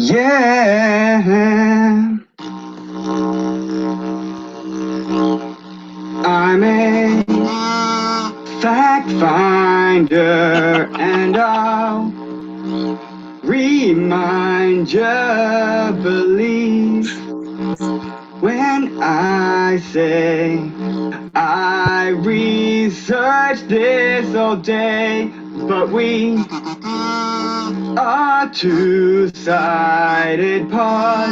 Yeah, I'm a fact finder and I'll remind you, believe when I say I researched this all day, but we are two-sided pod.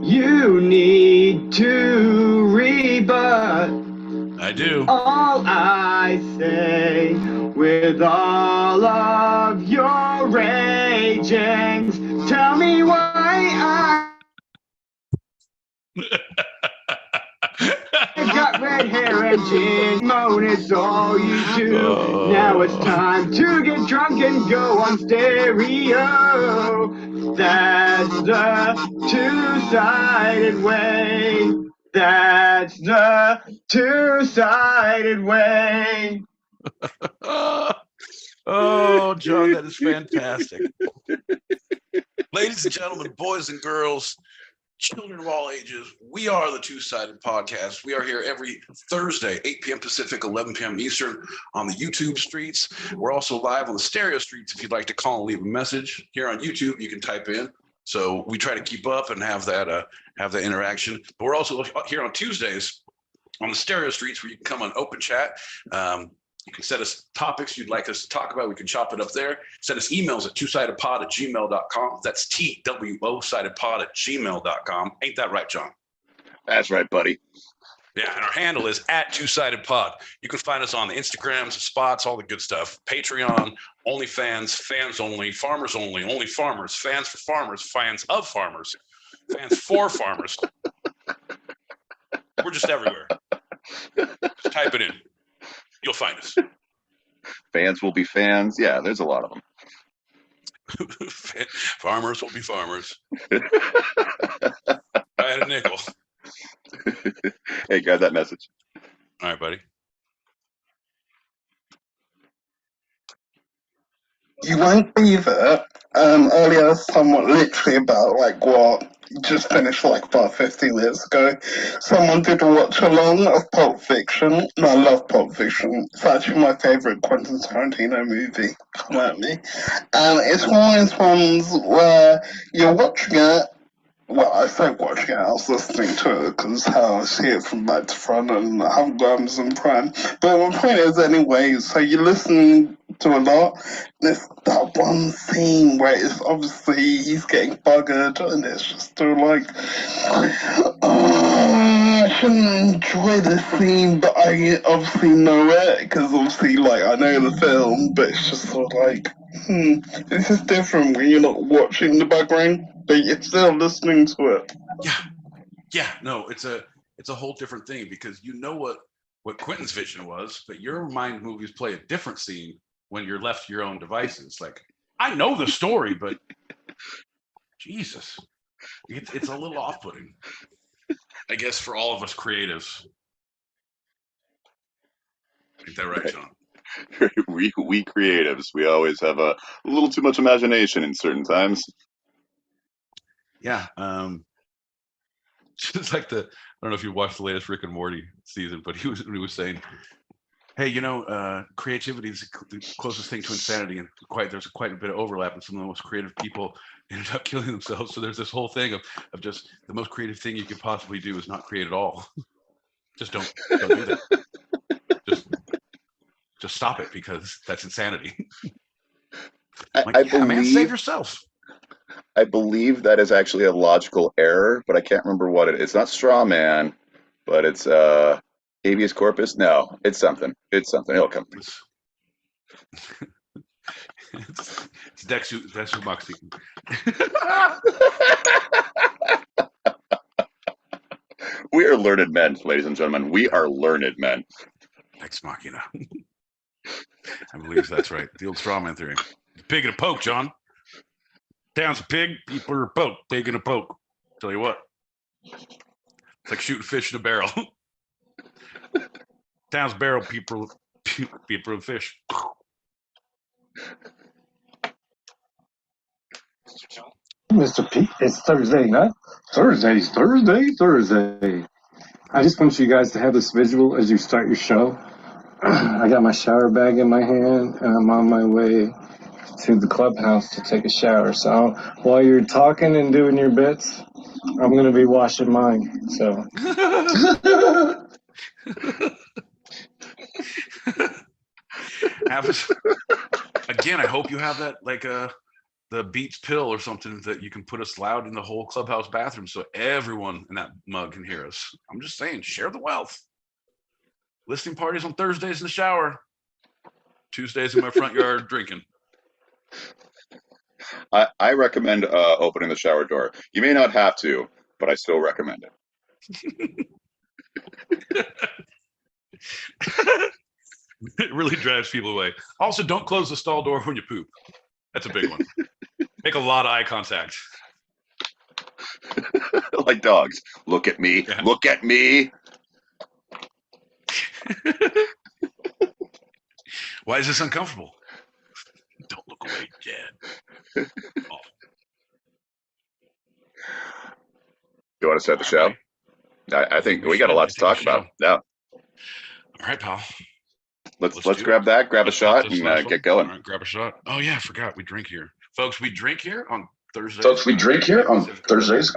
You need to rebut I do. all I say with all of your ragings. Tell me why I got red hair and chin. Moan is all you do. Now it's time to get drunk and go on stereo. That's the two-sided way. That's the two-sided way. Oh, John, that is fantastic. Ladies and gentlemen, boys and girls, children of all ages, we are the Two-Sided Podcast. We are here every Thursday, 8 p.m. Pacific, 11 p.m. Eastern on the YouTube streets. We're also live on the stereo streets if you'd like to call and leave a message. Here on YouTube, you can type in. So we try to keep up and have that interaction. But we're also here on Tuesdays on the stereo streets where you can come on open chat. You can send us topics you'd like us to talk about. We can chop it up there. Send us emails at twosidedpod@gmail.com. That's TWO sidedpod@gmail.com. Ain't that right, John? That's right, buddy. Yeah, and our handle is @twosidedpod. You can find us on the Instagrams, spots, all the good stuff. Patreon, OnlyFans, fans only, farmers only farmers, fans for farmers, fans of farmers, fans for farmers. We're just everywhere. Just type it in. You'll find us. Fans will be fans. Yeah, there's a lot of them. Farmers will be farmers. I had a nickel. Hey, got that message. All right, buddy. You won't believe it. Earlier, someone literally about like what just finished like about 15 minutes ago. Someone did a watch along of Pulp Fiction. And I love Pulp Fiction. It's actually my favorite Quentin Tarantino movie. Come at me. And it's one of those ones where you're watching it. Well, I say watching it, I was listening to it because how I see it from back to front and I haven't got Amazon Prime. But my point is, anyway, so you're listening to a lot. There's that one scene where it's obviously he's getting buggered and it's just still like, I shouldn't enjoy this scene, but I obviously know it because obviously, like, I know the film, but it's just sort of like, this is different when you're not watching the background, but you're still listening to it. Yeah. No, it's a whole different thing because you know what Quentin's vision was, but your mind movies play a different scene when you're left to your own devices. Like, I know the story, but Jesus, it's a little off-putting, I guess, for all of us creatives. Ain't that right, John? We creatives, we always have a little too much imagination in certain times. Yeah. Just like I don't know if you watched the latest Rick and Morty season, but he was saying, hey, creativity is the closest thing to insanity, and there's quite a bit of overlap, and some of the most creative people ended up killing themselves. So there's this whole thing of just the most creative thing you could possibly do is not create at all. Just don't do that. Just stop it because that's insanity. I believe, man, save yourself. I believe that is actually a logical error, but I can't remember what it is. It's not straw man, but it's habeas corpus. No, it's something. It'll come. It's Dexu Moxie. We are learned men, ladies and gentlemen. We are learned men. Ex Machina. I believe that's right. The old straw man theory. Pig in a poke, John. Town's a pig, people are a poke. Pig in a poke. Tell you what. It's like shooting fish in a barrel. Town's a barrel, people are fish. Mr. Pete, it's Thursday night. Thursday. I just want you guys to have this visual as you start your show. I got my shower bag in my hand, and I'm on my way to the clubhouse to take a shower. So while you're talking and doing your bits, I'm going to be washing mine. So. Again, I hope you have that like the Beats pill or something that you can put us loud in the whole clubhouse bathroom so everyone in that mug can hear us. I'm just saying, share the wealth. Listening parties on Thursdays in the shower. Tuesdays in my front yard drinking. I recommend opening the shower door. You may not have to, but I still recommend it. It really drives people away. Also, don't close the stall door when you poop. That's a big one. Make a lot of eye contact. Like dogs. Look at me. Yeah. Look at me. Why is this uncomfortable? Don't look away, Dad. Oh. You want to start the show? I think we got a lot to talk about. Yeah. All right, pal. Let's grab that, grab a shot, and get going. All right, grab a shot. Oh yeah, I forgot we drink here, folks. We drink here on Thursdays.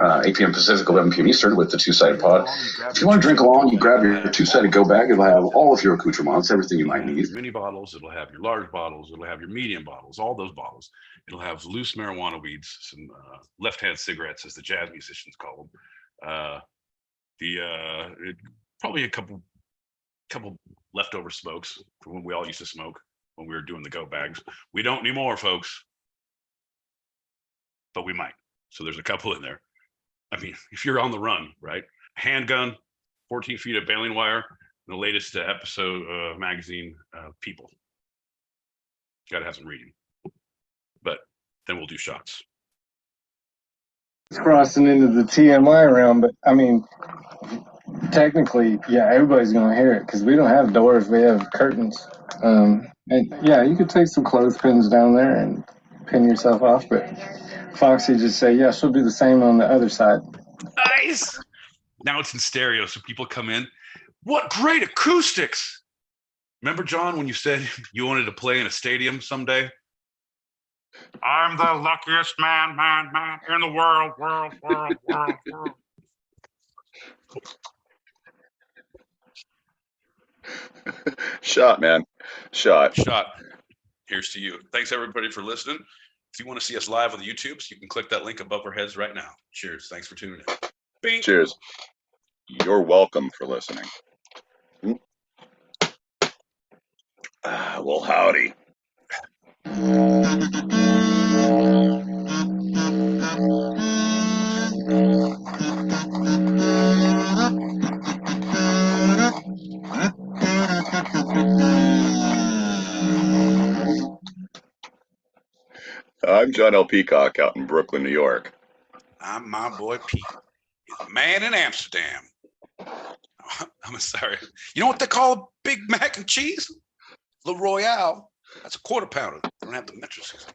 8 p.m. Pacific, 11 p.m. Eastern, with the Two-Sided Pod. If you want to drink along, you grab your two-sided go bag. It'll have all of your accoutrements, everything you might need. Mini bottles. It'll have your large bottles. It'll have your medium bottles. All those bottles. It'll have loose marijuana weeds, some left-hand cigarettes, as the jazz musicians call them. Probably a couple leftover smokes from when we all used to smoke when we were doing the go bags. We don't anymore, folks, but we might. So there's a couple in there. I mean, if you're on the run, right? Handgun, 14 feet of baling wire, the latest episode magazine, People. Gotta have some reading. But then we'll do shots. It's crossing into the TMI realm, but I mean, technically, yeah, everybody's gonna hear it because we don't have doors; we have curtains. And yeah, you could take some clothespins down there and pin yourself off, but Foxy just say, yeah, she'll do the same on the other side. Nice. Now it's in stereo, so people come in. What great acoustics! Remember, John, when you said you wanted to play in a stadium someday? I'm the luckiest man in the world. Shot, man. Shot. Here's to you. Thanks, everybody, for listening. If you want to see us live on the YouTubes, you can click that link above our heads right now. Cheers. Thanks for tuning in. Bing. Cheers. You're welcome for listening. Well, howdy. I'm John L. Peacock out in Brooklyn, New York. I'm my boy Pete. He's a man in Amsterdam. I'm sorry. You know what they call a Big Mac and cheese? Le Royale. That's a quarter pounder. They don't have the metro system.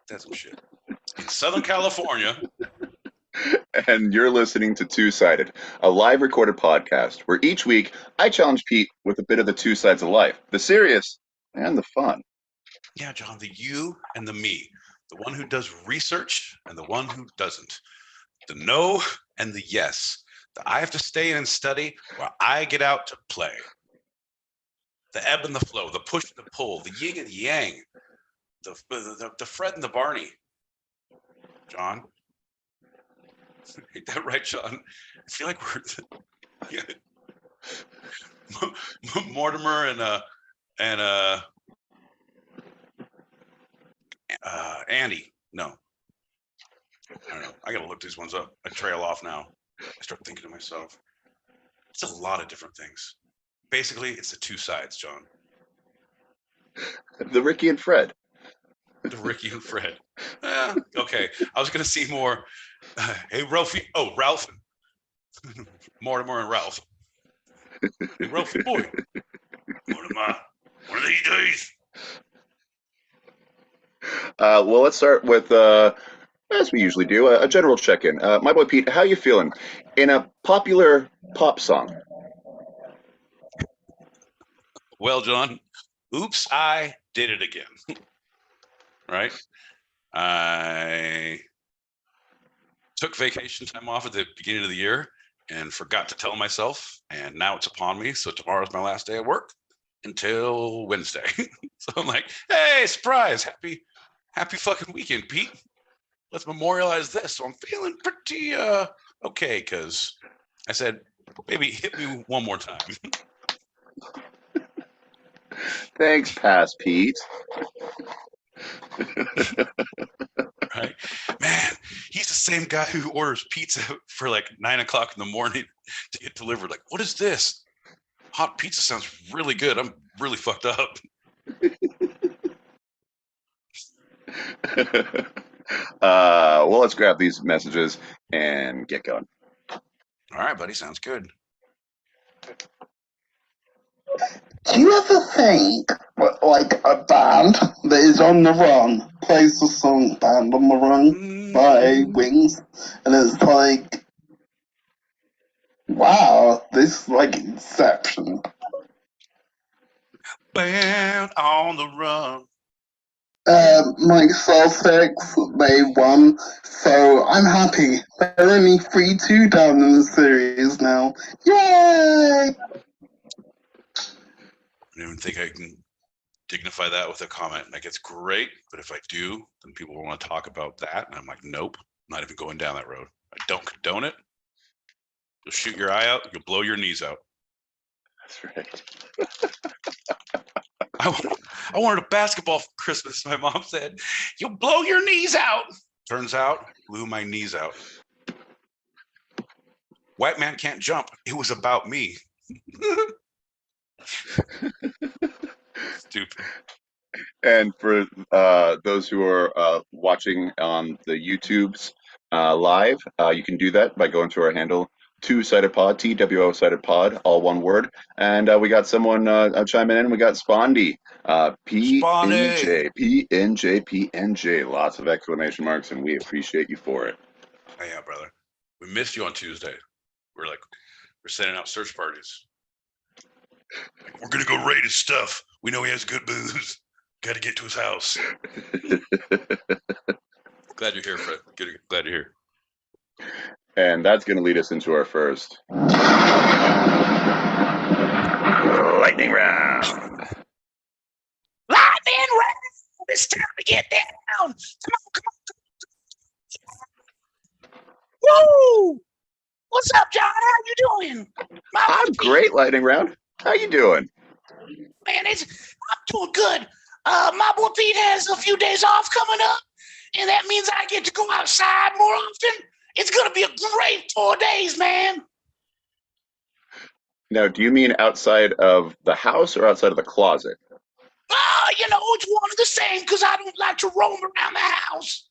That's some shit. In Southern California. And you're listening to Two-Sided, a live recorded podcast where each week I challenge Pete with a bit of the two sides of life, the serious and the fun. Yeah, John, the you and the me, the one who does research and the one who doesn't, the no and the yes, the I have to stay in and study while I get out to play, the ebb and the flow, the push and the pull, the yin and the yang, the Fred and the Barney. John, ain't that right, John? I feel like we're Mortimer and Andy. No, I don't know. I gotta look these ones up. I trail off now. I start thinking to myself, it's a lot of different things. Basically, it's the two sides, John. The Ricky and Fred. The Ricky and Fred. Okay, I was gonna see more. Hey, Ralphie. Oh, Ralph. Mortimer and Ralph. Hey, Ralphie boy. Mortimer. One of these days. Well, let's start with As we usually do, a general check-in. My boy Pete, how you feeling? In a popular pop song. Well, John, oops, I did it again. Right? I took vacation time off at the beginning of the year and forgot to tell myself, and now it's upon me. So tomorrow's my last day at work until Wednesday. So I'm like, hey, surprise, happy fucking weekend, Pete. Let's memorialize this. So I'm feeling pretty okay, because I said, maybe hit me one more time. Thanks, Pass Pete. Right, man, he's the same guy who orders pizza for like 9 o'clock in the morning to get delivered. Like, what is this? Hot pizza sounds really good. I'm really fucked up. Well, let's grab these messages and get going. All right, buddy, sounds good. Do you ever think, like, a band that is on the run plays the song Band on the Run by Wings, and it's like, wow, this is like Inception. Band on the Run. Mike Sussex, they won, so I'm happy. They're only 3-2 down in the series now. Yay! I don't even think I can dignify that with a comment. Like, it's great, but if I do, then people will want to talk about that. And I'm like, nope, not even going down that road. I don't condone it. You'll shoot your eye out, you'll blow your knees out. That's right. I wanted a basketball for Christmas. My mom said, you'll blow your knees out. Turns out, blew my knees out. White man can't jump. It was about me. Stupid. And for those who are watching on the YouTubes live, you can do that by going to our handle, Two-Sided Pod, TWO-Sided Pod, all one word. And we got someone chiming in. We got Spondy, PNJ, PNJ, PNJ. Lots of exclamation marks, and we appreciate you for it. Oh, yeah, brother. We missed you on Tuesday. We're sending out search parties. Like, we're going to go raid his stuff. We know he has good booze. Got to get to his house. Glad you're here, Fred. Glad you're here. And that's going to lead us into our first lightning round. Lightning round! It's time to get down! Come on! Woo! What's up, John? How you doing? I'm great, lightning round. How you doing? Man, I'm doing good. My boy Pete has a few days off coming up, and that means I get to go outside more often. It's going to be a great 4 days, man. Now, do you mean outside of the house or outside of the closet? It's one and the same, because I don't like to roam around the house.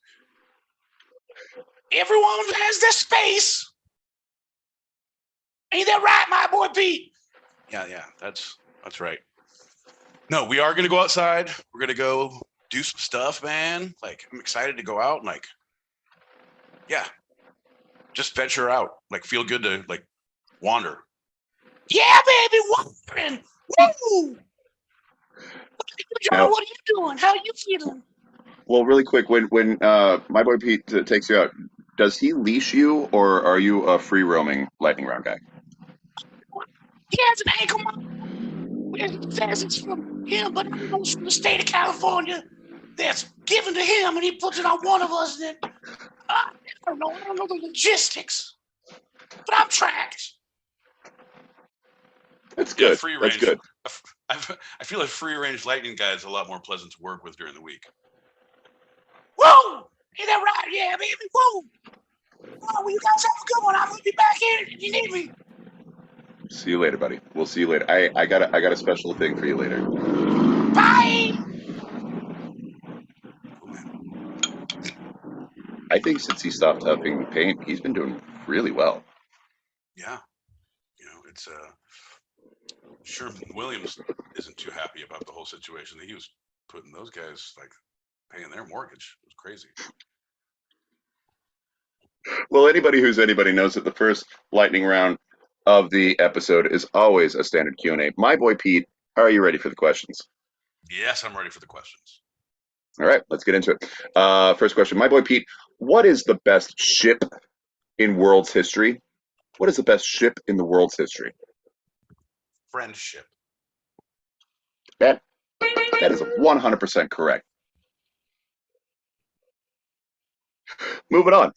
Everyone has their space. Ain't that right, my boy Pete? Yeah, that's right. No, we are going to go outside. We're going to go do some stuff, man. Like, I'm excited to go out and, like, yeah, just venture out. Like, feel good to, like, wander. Yeah, baby, wandering. Woo! John, what are you doing? How are you feeling? Well, really quick, when my boy Pete takes you out, does he leash you, or are you a free roaming lightning round guy? He has an ankle monitor. It says it's from him, but I know it's from the state of California. That's given to him, and he puts it on one of us. And I don't know the logistics, but I'm tracked. That's good. Yeah, free range. That's good. I feel like free range lightning guy is a lot more pleasant to work with during the week. Whoa! Ain't that right? Yeah, baby. Whoa! Well, you guys have a good one. I'm gonna be back here if you need me. See you later, buddy. We'll see you later. I got a special thing for you later. Bye. I think since he stopped huffing paint, he's been doing really well. Yeah, it's sure Williams isn't too happy about the whole situation. He was putting those guys, like, paying their mortgage. It was crazy. Well, anybody knows that the first lightning round of the episode is always a standard Q&A. My boy Pete, are you ready for the questions? Yes, I'm ready for the questions. All right, let's get into it. First question, my boy Pete, what is the best ship in world's history? What is the best ship in the world's history? Friendship. That is 100% correct. Moving on.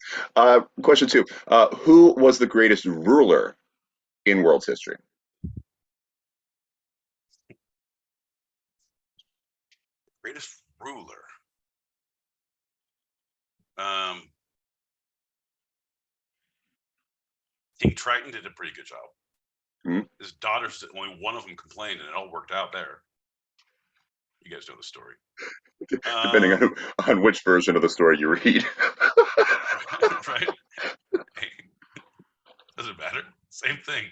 Question 2. Who was the greatest ruler in world's history? Greatest ruler. King Triton did a pretty good job. Hmm? His daughters, only one of them complained, and it all worked out there. You guys know the story. Depending on which version of the story you read. Right? Hey, doesn't matter. Same thing.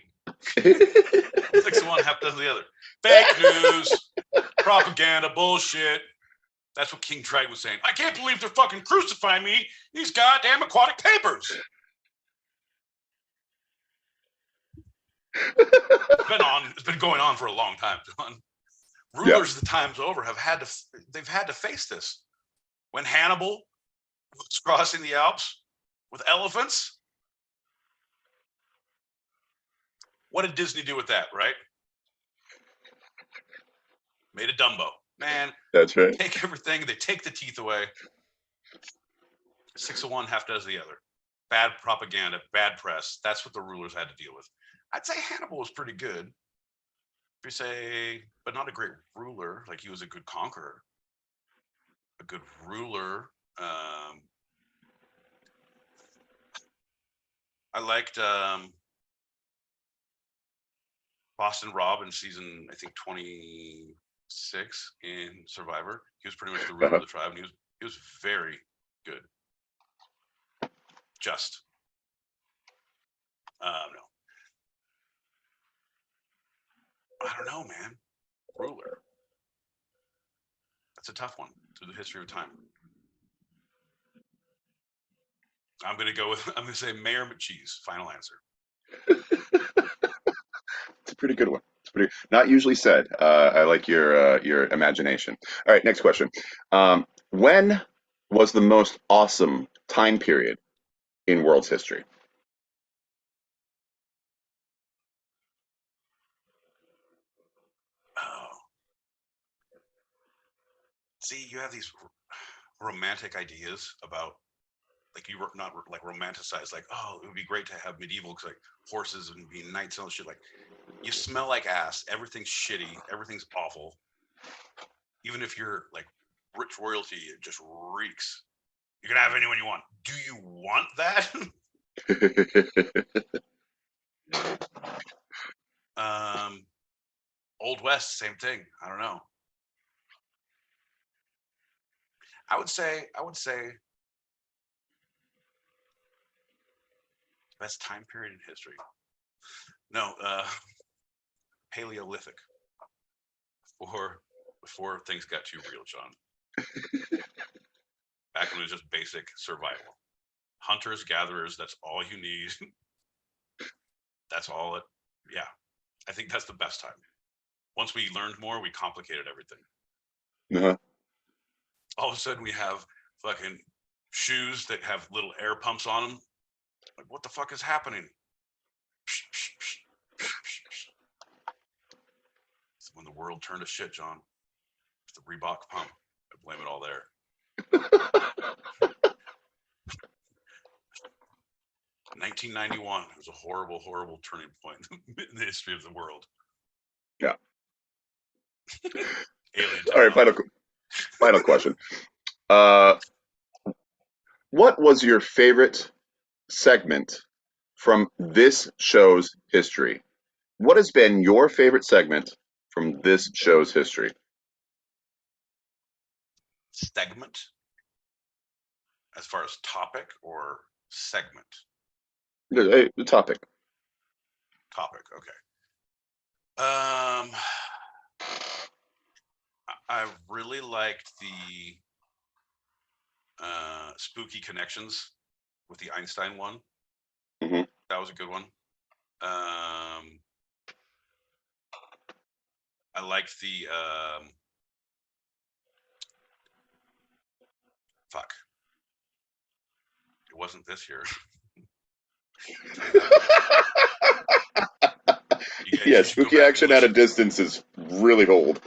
6 of one, half dozen of the other. Fake news, propaganda, bullshit. That's what King Triton was saying. I can't believe they're fucking crucifying me. These goddamn aquatic papers. It's been going on for a long time, John. Rulers the times over they've had to face this. When Hannibal was crossing the Alps with elephants, what did Disney do with that, right? Made a Dumbo. Man, that's right. Take everything, they take the teeth away. 6 of one, half dozen of the other. Bad propaganda, bad press. That's what the rulers had to deal with. I'd say Hannibal was pretty good. If you say, but not a great ruler. Like, he was a good conqueror, a good ruler. I liked Boston Rob in season, I think 26 in Survivor. He was pretty much the ruler of the tribe, and he was very good. Just no, I don't know, man. Ruler. That's a tough one through the history of time. I'm gonna say Mayor McCheese. Final answer. It's a pretty good one. It's pretty not usually said. I like your imagination. All right, next question. When was the most awesome time period in world's history? Oh, see, you have these romantic ideas about, like, you were not like romanticized, like, oh, it would be great to have medieval, because like horses and be knights and all shit. Like, you smell like ass. Everything's shitty. Everything's awful. Even if you're like rich royalty, it just reeks. You can have anyone you want. Do you want that? Old West, same thing. I don't know. I would say best time period in history. No, Paleolithic. Before things got too real, John. Back when it was just basic survival. Hunters, gatherers, that's all you need. That's all yeah. I think that's the best time. Once we learned more, we complicated everything. Uh-huh. All of a sudden we have fucking shoes that have little air pumps on them. Like, what the fuck is happening? It's when the world turned to shit, John. It's the Reebok pump. I blame it all there. 1991 was a horrible, horrible turning point in the history of the world. Yeah. Alien All right, final question. What was your favorite segment from this show's history? What has been your favorite segment from this show's history? Segment? As far as topic or segment? The topic. Topic, okay. I really liked the spooky connections with the Einstein one. Mm-hmm. That was a good one. I liked the fuck. It wasn't this year. Yeah, Spooky Action at a Distance is really old.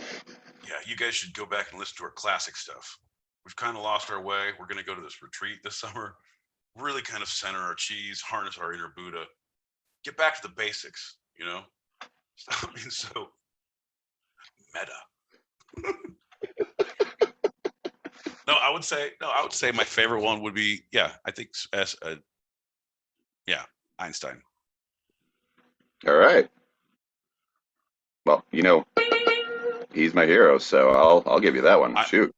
Yeah, you guys should go back and listen to our classic stuff. We've kind of lost our way. We're going to go to this retreat this summer. Really kind of center our cheese, harness our inner Buddha. Get back to the basics, you know? Stop being so meta. No, I would say my favorite one would be, I think Einstein. All right. Well, he's my hero, so I'll give you that one. Shoot.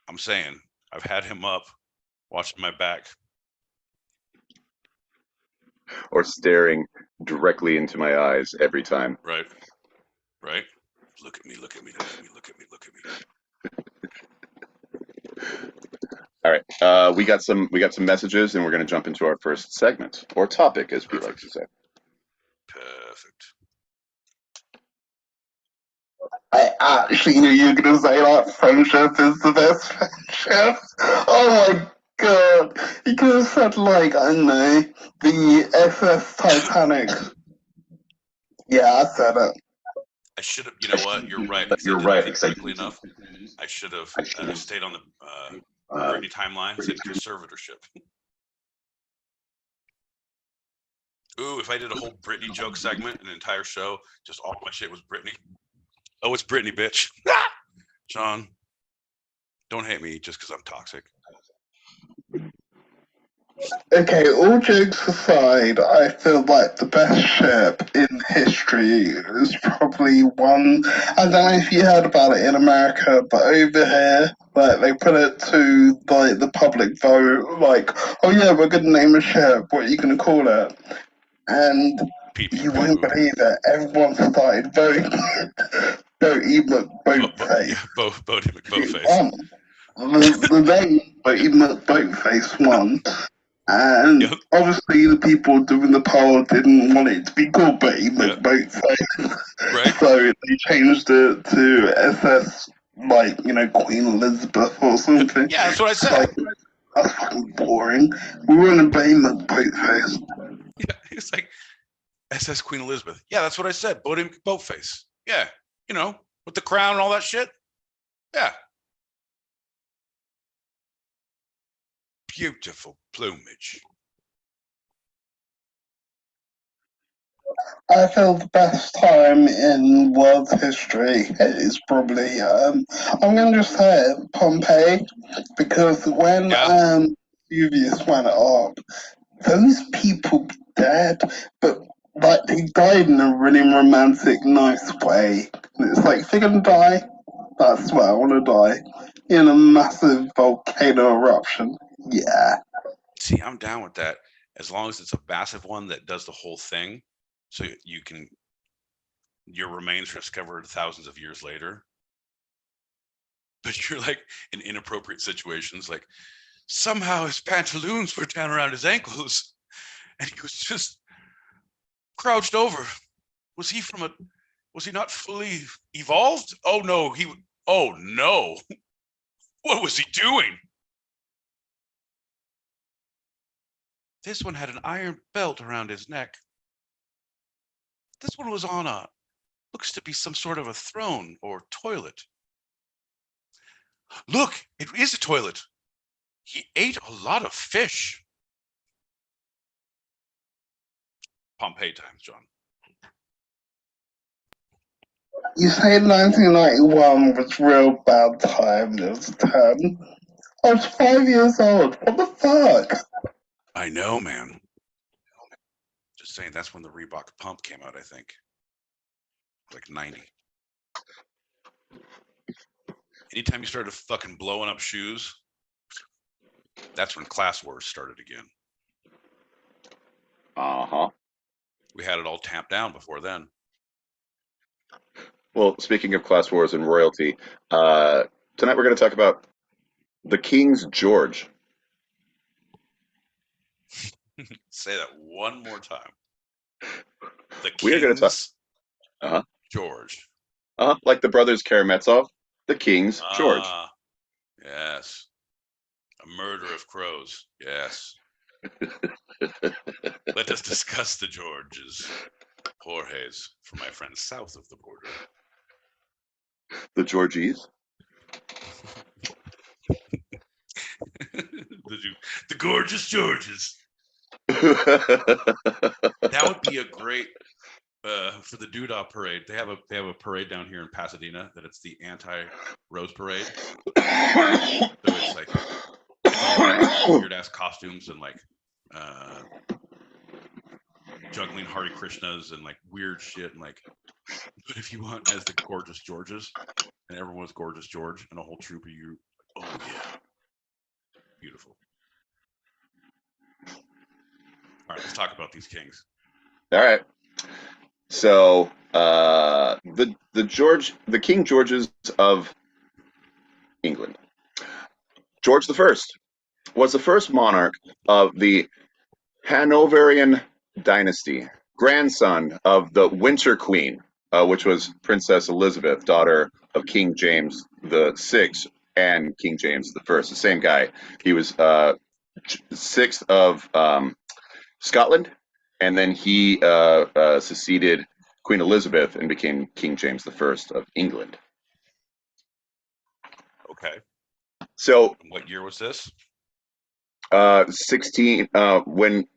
I'm saying I've had him up, watching my back, or staring directly into my eyes every time. Right. Look at me. All right. We got some messages, and we're going to jump into our first segment or topic, as we like to say. Perfect. I actually knew you were going to say that friendship is the best friendship. Oh my god. You could have said, I don't know, the SS Titanic. Yeah, I said it. I should have, you know what? You're right. You're right. Quickly enough. I should have stayed on the Britney timeline, said conservatorship. Ooh, if I did a whole Britney joke segment, an entire show, just all my shit was Britney. Oh, it's Britney, bitch. John, don't hate me just because I'm toxic. Okay, all jokes aside, I feel like the best ship in history is probably one. I don't know if you heard about it in America, but over here, they put it to the public vote, oh yeah, we're gonna name a ship. What are you gonna call it? And you won't believe it. Everyone started voting. Boaty McBoatface. Boaty McBoatface. The name Boaty McBoatface won. And obviously the people doing the poll didn't want it to be called Boaty McBoatface. Right. So they changed it to SS, Queen Elizabeth or something. Yeah, that's what I said. That's fucking boring. We were in a Boaty McBoatface. Yeah, it's like SS Queen Elizabeth. Yeah, that's what I said. Boaty McBoatface. Yeah, with the crown and all that shit. Yeah. Beautiful plumage. I feel the best time in world history is probably, I'm going to just say it, Pompeii, because when Vesuvius went up, those people dead, but they died in a really romantic, nice way. And it's like, if you're going to die, that's where I want to die. In a massive volcano eruption. Yeah. See, I'm down with that. As long as it's a massive one that does the whole thing, so your remains are discovered thousands of years later. But you're in inappropriate situations, somehow his pantaloons were down around his ankles and he was just crouched over. Was he not fully evolved? Oh no, what was he doing? This one had an iron belt around his neck. This one was on looks to be some sort of a throne or toilet. Look, it is a toilet. He ate a lot of fish. Pompeii times, John. You say 1991 was real bad time. It was 10. I was 5 years old. What the fuck? I know, man. Just saying, that's when the Reebok pump came out, I think. 90. Anytime you started fucking blowing up shoes, that's when class wars started again. Uh-huh. We had it all tamped down before then. Well, speaking of class wars and royalty, tonight we're going to talk about the King's George. Say that one more time. The We are going to talk. King's George. Like the brothers Karamazov, the King's George. Yes. A murder of crows. Yes. Let us discuss the Georges. Jorge's for my friends south of the border. The Georgies. The gorgeous Georges. That would be a great for the Doodah parade. They have a parade down here in Pasadena that it's the anti-rose parade. So it's like weird ass costumes and like juggling Hare Krishnas and like weird shit and like. But if you want as the gorgeous Georges and everyone's gorgeous George and a whole troop of you, oh yeah, beautiful. All right, let's talk about these kings. All right. So the King Georges of England. George I was the first monarch of the Hanoverian dynasty, grandson of the Winter Queen, which was Princess Elizabeth, daughter of King James VI and King James I, the same guy. He was sixth of Scotland, and then he succeeded Queen Elizabeth and became King James I of England. Okay. So, what year was this? 16. When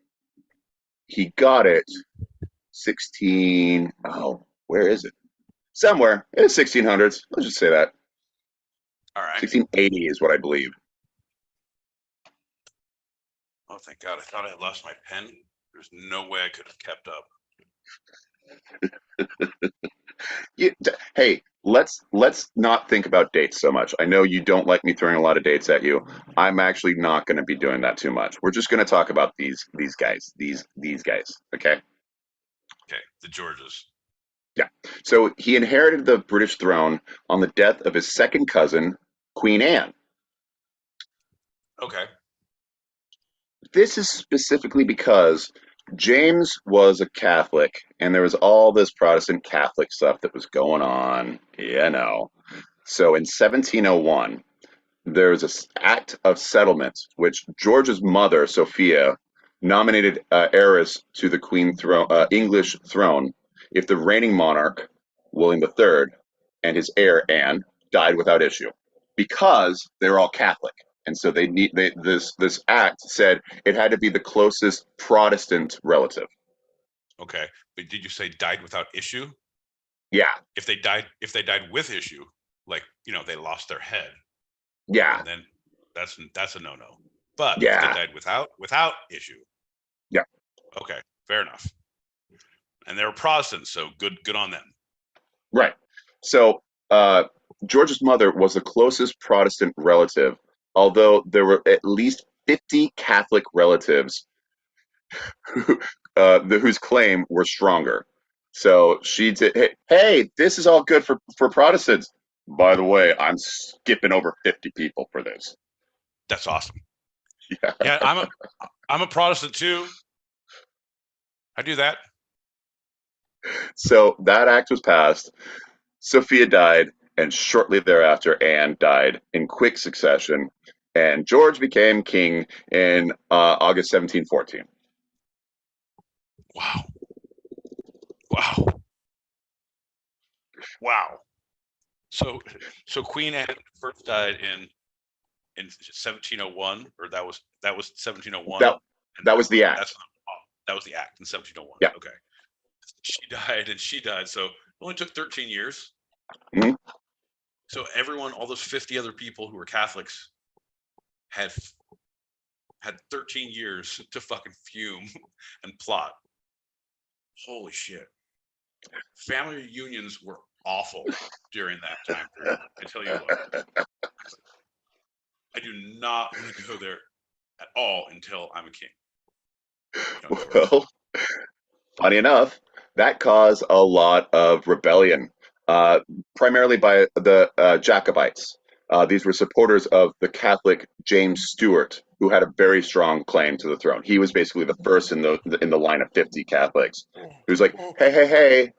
he got it, 16. Oh, where is it? Somewhere in the 1600s. Let's just say that. All right. 1680 is what I believe. Oh, thank God! I thought I had lost my pen. There's no way I could have kept up. Hey, let's not think about dates so much. I know you don't like me throwing a lot of dates at you. I'm actually not going to be doing that too much. We're just going to talk about these guys. These guys. Okay. Okay, the Georges. Yeah. So he inherited the British throne on the death of his second cousin, Queen Anne. Okay. This is specifically because James was a Catholic, and there was all this Protestant Catholic stuff that was going on, So in 1701, there was an act of settlement, which George's mother, Sophia, nominated heiress to the English throne if the reigning monarch, William III, and his heir, Anne, died without issue, because they were all Catholic. And so this act said it had to be the closest Protestant relative. Okay, but did you say died without issue? Yeah. If they died with issue, like they lost their head. Yeah. And then that's a no-no. But yeah. If they died without issue. Yeah. Okay, fair enough. And they were Protestants, so good on them. Right. So George's mother was the closest Protestant relative, although there were at least 50 Catholic relatives whose claim were stronger. So she did, hey, this is all good for Protestants. By the way, I'm skipping over 50 people for this. That's awesome. Yeah, I'm a Protestant too. I do that. So that act was passed. Sophia died, and shortly thereafter, Anne died in quick succession, and George became king in August 1714. Wow. So Queen Anne first died in 1701, or that was 1701. That was the act. That was the act in 1701. Yeah. Okay. She died. So it only took 13 years. Mm-hmm. So all those 50 other people who were Catholics had 13 years to fucking fume and plot. Holy shit. Family reunions were awful during that time period. I tell you what. I do not want to go there at all until I'm a king. Well, funny enough, that caused a lot of rebellion, primarily by the Jacobites. These were supporters of the Catholic James Stewart, who had a very strong claim to the throne. He was basically the first in the line of 50 Catholics. He was like, hey.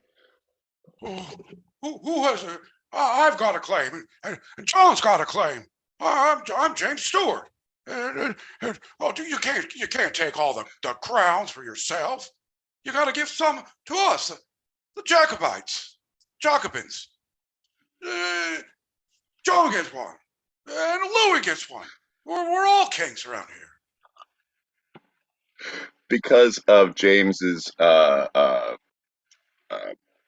Who has a? I've got a claim, and John's got a claim. I'm James Stewart. Oh, you can't take all the crowns for yourself. You got to give some to us, the Jacobins. John gets one, and Louis gets one. We're all kings around here. Because of James's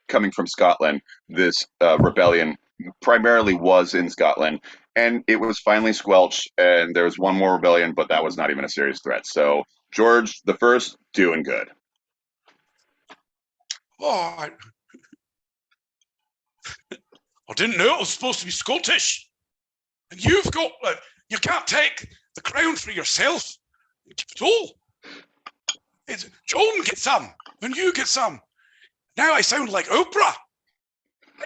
coming from Scotland, this rebellion primarily was in Scotland, and it was finally squelched. And there was one more rebellion, but that was not even a serious threat. So George the First doing good. Oh, I didn't know it was supposed to be Scottish. And you can't take the crown for yourself. It's all. John gets some, and you get some. Now I sound like Oprah.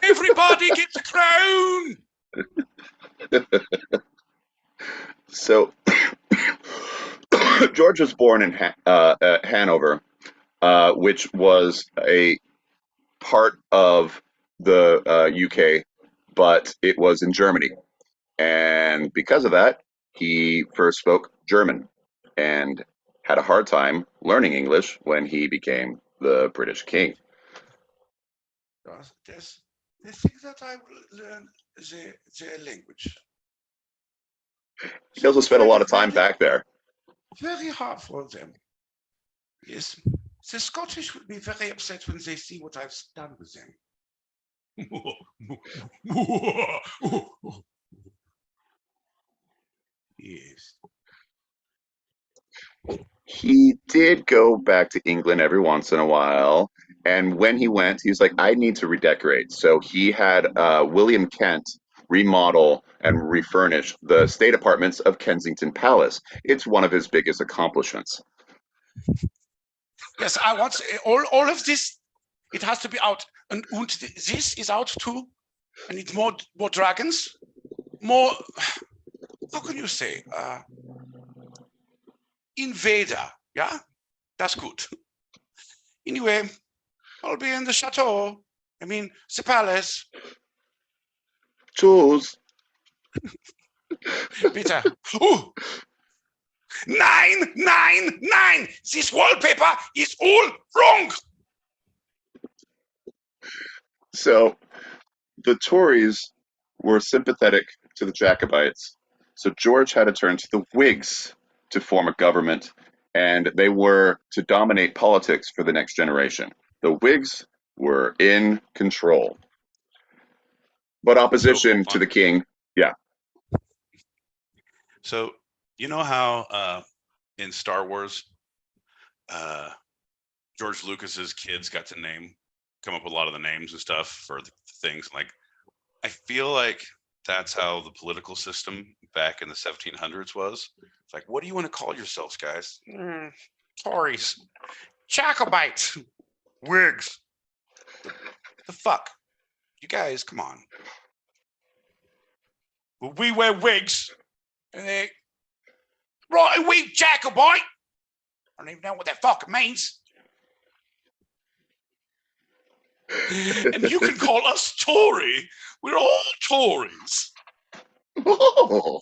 Everybody gets a crown. So George was born in Hanover, which was a part of the UK, but it was in Germany. And because of that, he first spoke German and had a hard time learning English when he became the British king. They think that I will learn the language. He also spent a lot of time back there. Very hard for them. Yes, the Scottish will be very upset when they see what I've done with them. Yes. He did go back to England every once in a while. And when he went, he was like, I need to redecorate. So he had William Kent remodel and refurnish the state apartments of Kensington Palace. It's one of his biggest accomplishments. Yes, I want all of this. It has to be out, and this is out too. I need more dragons, more. How can you say? Invader. Yeah, that's good. Anyway, I'll be in the chateau. I mean, the palace. Jules. Peter. Ooh. 999. This wallpaper is all wrong. So the Tories were sympathetic to the Jacobites. So George had to turn to the Whigs to form a government, and they were to dominate politics for the next generation. The Whigs were in control. But opposition to the king, yeah. So you know how in Star Wars, George Lucas's kids got to come up with a lot of the names and stuff for the things. Like, I feel like that's how the political system back in the 1700s was. It's like, what do you want to call yourselves, guys? Tories, Jacobites, Whigs. The fuck, you guys, come on. Well, we wear wigs, and they right, a wig Jacobite. I don't even know what that fucking means. And you can call us Tory. We're all Tories. Oh.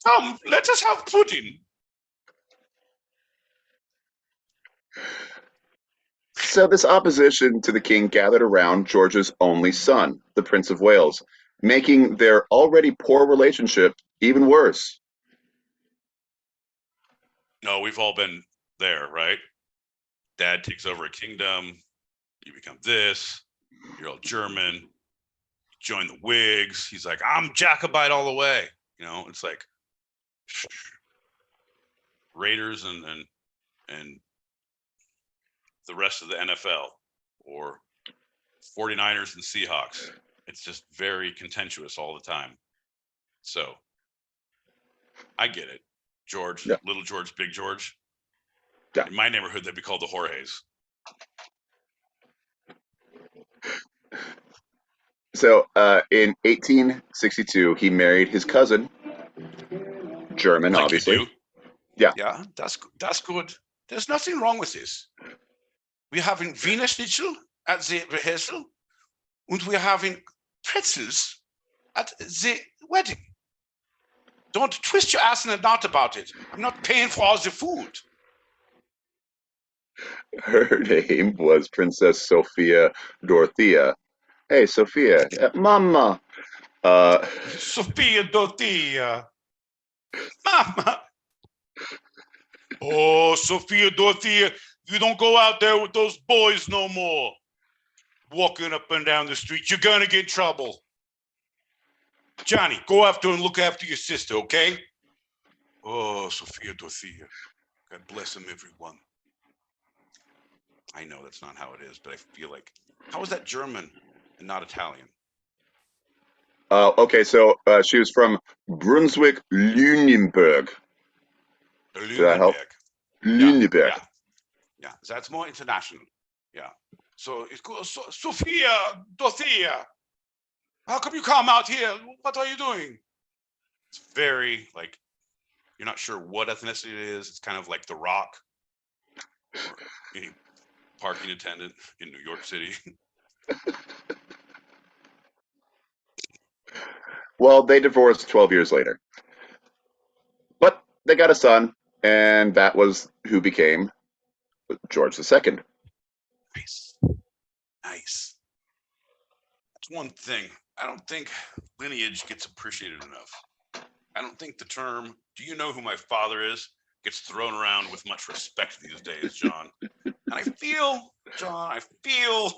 Come, let us have pudding. So this opposition to the king gathered around George's only son, the Prince of Wales, making their already poor relationship even worse. No, we've all been there, right? Dad takes over a kingdom. You become this. You're all German. You join the Whigs. He's like, I'm Jacobite all the way. You know, it's like Raiders and the rest of the NFL, or 49ers and Seahawks. It's just very contentious all the time. So I get it. George, yeah. Little George, Big George. Yeah. In my neighborhood, they'd be called the Jorges. So in 1862, he married his cousin, German, like obviously. You do. Yeah. Yeah, that's good. There's nothing wrong with this. We're having Wiener Schnitzel at the rehearsal, and we're having pretzels at the wedding. Don't twist your ass in a knot about it. I'm not paying for all the food. Her name was Princess Sophia Dorothea. Hey, Sophia, Mama. Sophia Dorothea. Mama. Oh, Sophia Dorothea, you don't go out there with those boys no more. Walking up and down the street, you're gonna get in trouble. Johnny, go after and look after your sister, okay? Oh, Sophia Dorothea. God bless them, everyone. I know that's not how it is, but I feel like, how is that German and not Italian? Okay, so she was from Brunswick, Lüneburg. Did that help? Lüneburg. Yeah, that's more international. Yeah. So it's cool. Sophia Dorothea, how come you come out here? What are you doing? It's very like, you're not sure what ethnicity it is. It's kind of like The Rock or any parking attendant in New York City. Well, they divorced 12 years later. But they got a son, and that was who became George II. Nice. That's one thing. I don't think lineage gets appreciated enough. I don't think the term, do you know who my father is, gets thrown around with much respect these days, John. And I feel, John, I feel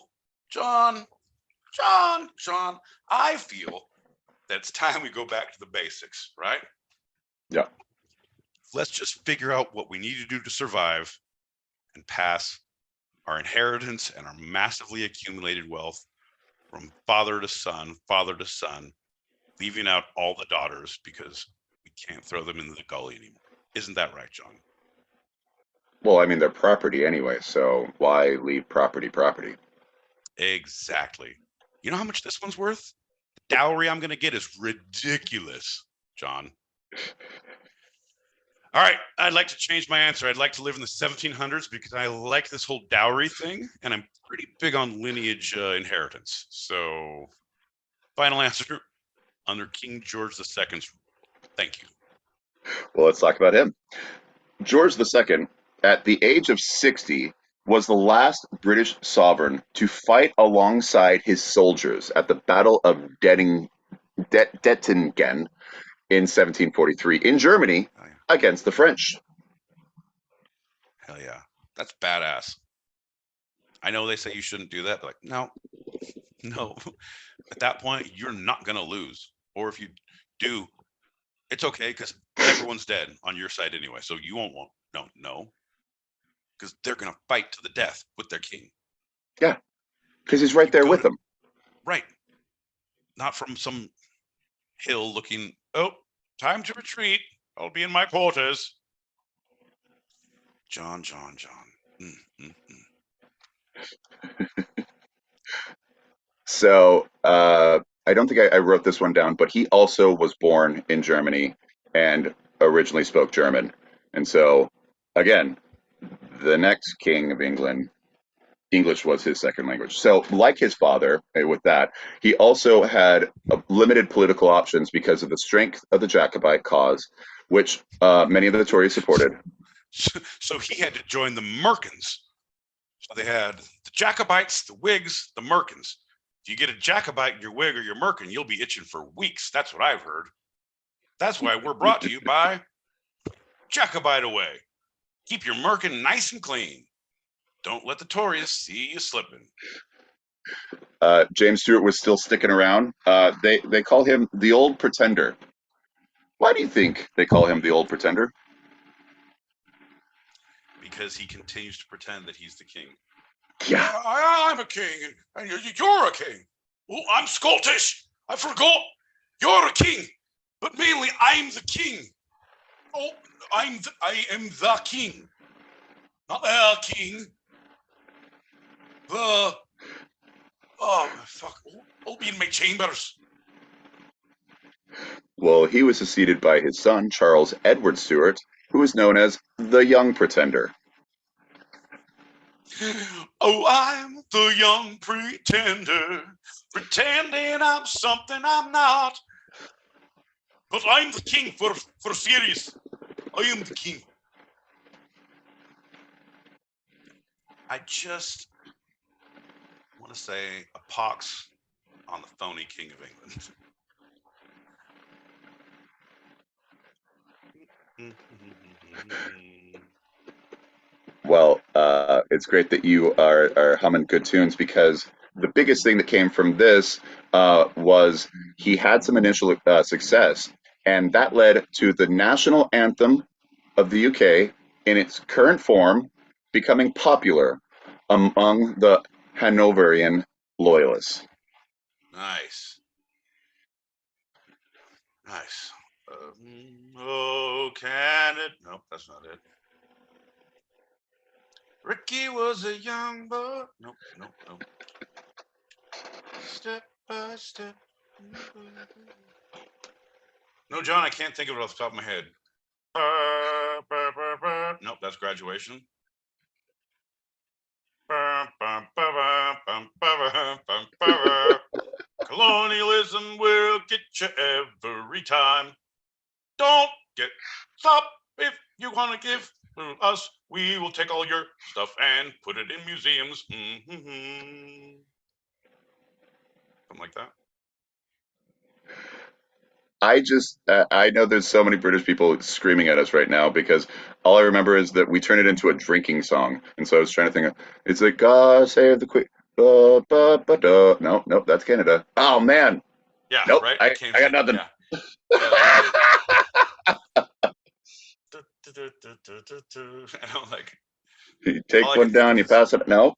that it's time we go back to the basics, right? Yeah. Let's just figure out what we need to do to survive and pass our inheritance and our massively accumulated wealth from father to son, leaving out all the daughters because we can't throw them into the gully anymore. Isn't that right, John? Well, I mean, they're property anyway, so why leave property? Exactly. You know how much this one's worth? The dowry I'm going to get is ridiculous, John. All right, I'd like to change my answer. I'd like to live in the 1700s because I like this whole dowry thing, and I'm pretty big on lineage inheritance. So, final answer, under King George II's rule. Thank you. Well, let's talk about him. George II, at the age of 60, was the last British sovereign to fight alongside his soldiers at the Battle of Dettingen in 1743 in Germany against the French. Hell yeah. That's badass. I know they say you shouldn't do that, but like, no. At that point, you're not going to lose. Or if you do, it's okay because everyone's dead on your side anyway. So you won't want, no. Because they're going to fight to the death with their king. Yeah, because he's right there with them. Right. Not from some hill looking, oh, time to retreat. I'll be in my quarters. John. So I don't think I wrote this one down, but he also was born in Germany and originally spoke German. And so, again, the next king of England, English was his second language. So, like his father, with that, he also had limited political options because of the strength of the Jacobite cause, which many of the Tories supported. So he had to join the Merkins. So they had the Jacobites, the Whigs, the Merkins. If you get a Jacobite in your Whig or your Merkin, you'll be itching for weeks. That's what I've heard. That's why we're brought to you by Jacobite Away. Keep your Merkin nice and clean. Don't let the Tories see you slipping. James Stewart was still sticking around. They call him the Old Pretender. Why do you think they call him the Old Pretender? Because he continues to pretend that he's the king. Yeah. I'm a king, and you're a king. Well, I'm Scottish. I forgot. You're a king, but mainly I'm the king. Oh, I am the king, not the king. I'll be in my chambers. Well, he was succeeded by his son, Charles Edward Stuart, who is known as the Young Pretender. Oh, I'm the young pretender, pretending I'm something I'm not. But I'm the king for series. I am the king. I just want to say a pox on the phony king of England. Well, it's great that you are humming good tunes, because the biggest thing that came from this was he had some initial success, and that led to the national anthem of the UK in its current form becoming popular among the Hanoverian loyalists. Nice. Nice. Oh, can it? Nope, that's not it. Ricky was a young boy. Nope, nope, nope. Step by step. No, John, I can't think of it off the top of my head. Nope, that's Graduation. Colonialism will get you every time. Don't get stop if you want to give to us. We will take all your stuff and put it in museums. Something like that. I know there's so many British people screaming at us right now, because all I remember is that we turned it into a drinking song. And so I was trying to think of, it's like, God save the Queen. No, nope, that's Canada. Oh, man. Yeah, Nope, right. I got nothing. Yeah. And I'm like, You take all I one can think down, of you is pass it. Nope.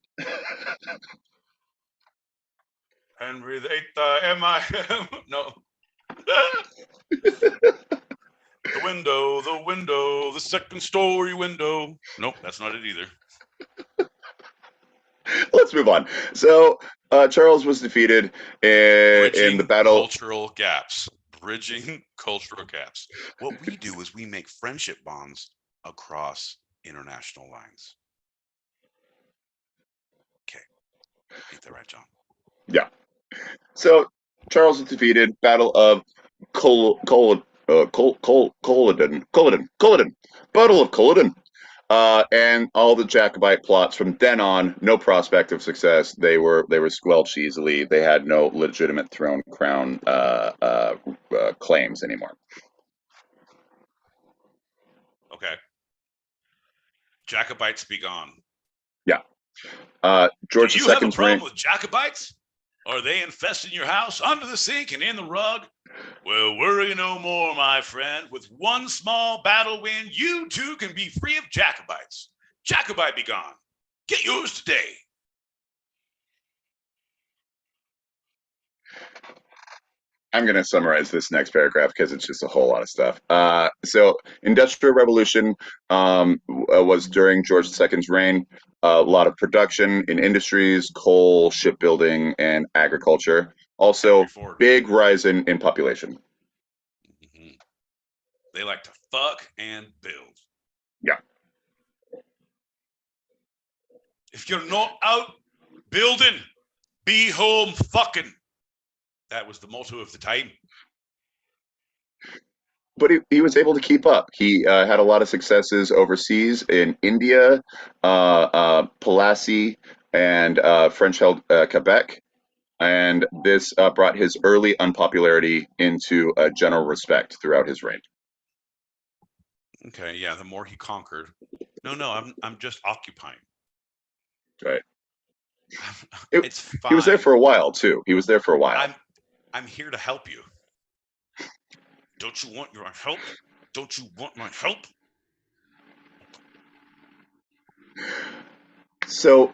Henry the Eighth, M.I.M. No. The window, the second story window. Nope, that's not it either. Let's move on. So Charles was defeated in the battle. Cultural gaps. Bridging cultural gaps. What we do is we make friendship bonds across international lines. Okay. Ain't that right, John? Yeah. So Charles was defeated. Battle of Culloden. Battle of Culloden. And all the Jacobite plots from then on, no prospect of success. They were squelched easily. They had no legitimate crown claims anymore. Okay. Jacobites be gone. Yeah. George Do you have a II's problem reign. with Jacobites? Are they infesting your house, under the sink, and in the rug? Well, worry no more, my friend. With one small battle win, you too can be free of Jacobites. Jacobite be gone. Get yours today. I'm going to summarize this next paragraph because it's just a whole lot of stuff. So, Industrial Revolution was during George II's reign. A lot of production in industries, coal, shipbuilding, and agriculture. Also, big rise in population. Mm-hmm. They like to fuck and build. Yeah. If you're not out building, be home fucking. That was the motto of the time. But he was able to keep up. He had a lot of successes overseas in India, Pallasy, and French-held Quebec. And this brought his early unpopularity into general respect throughout his reign. Okay, yeah, the more he conquered. No, I'm just occupying. Right. It's fine. He was there for a while too. I'm here to help you. Don't you want your help? Don't you want my help? So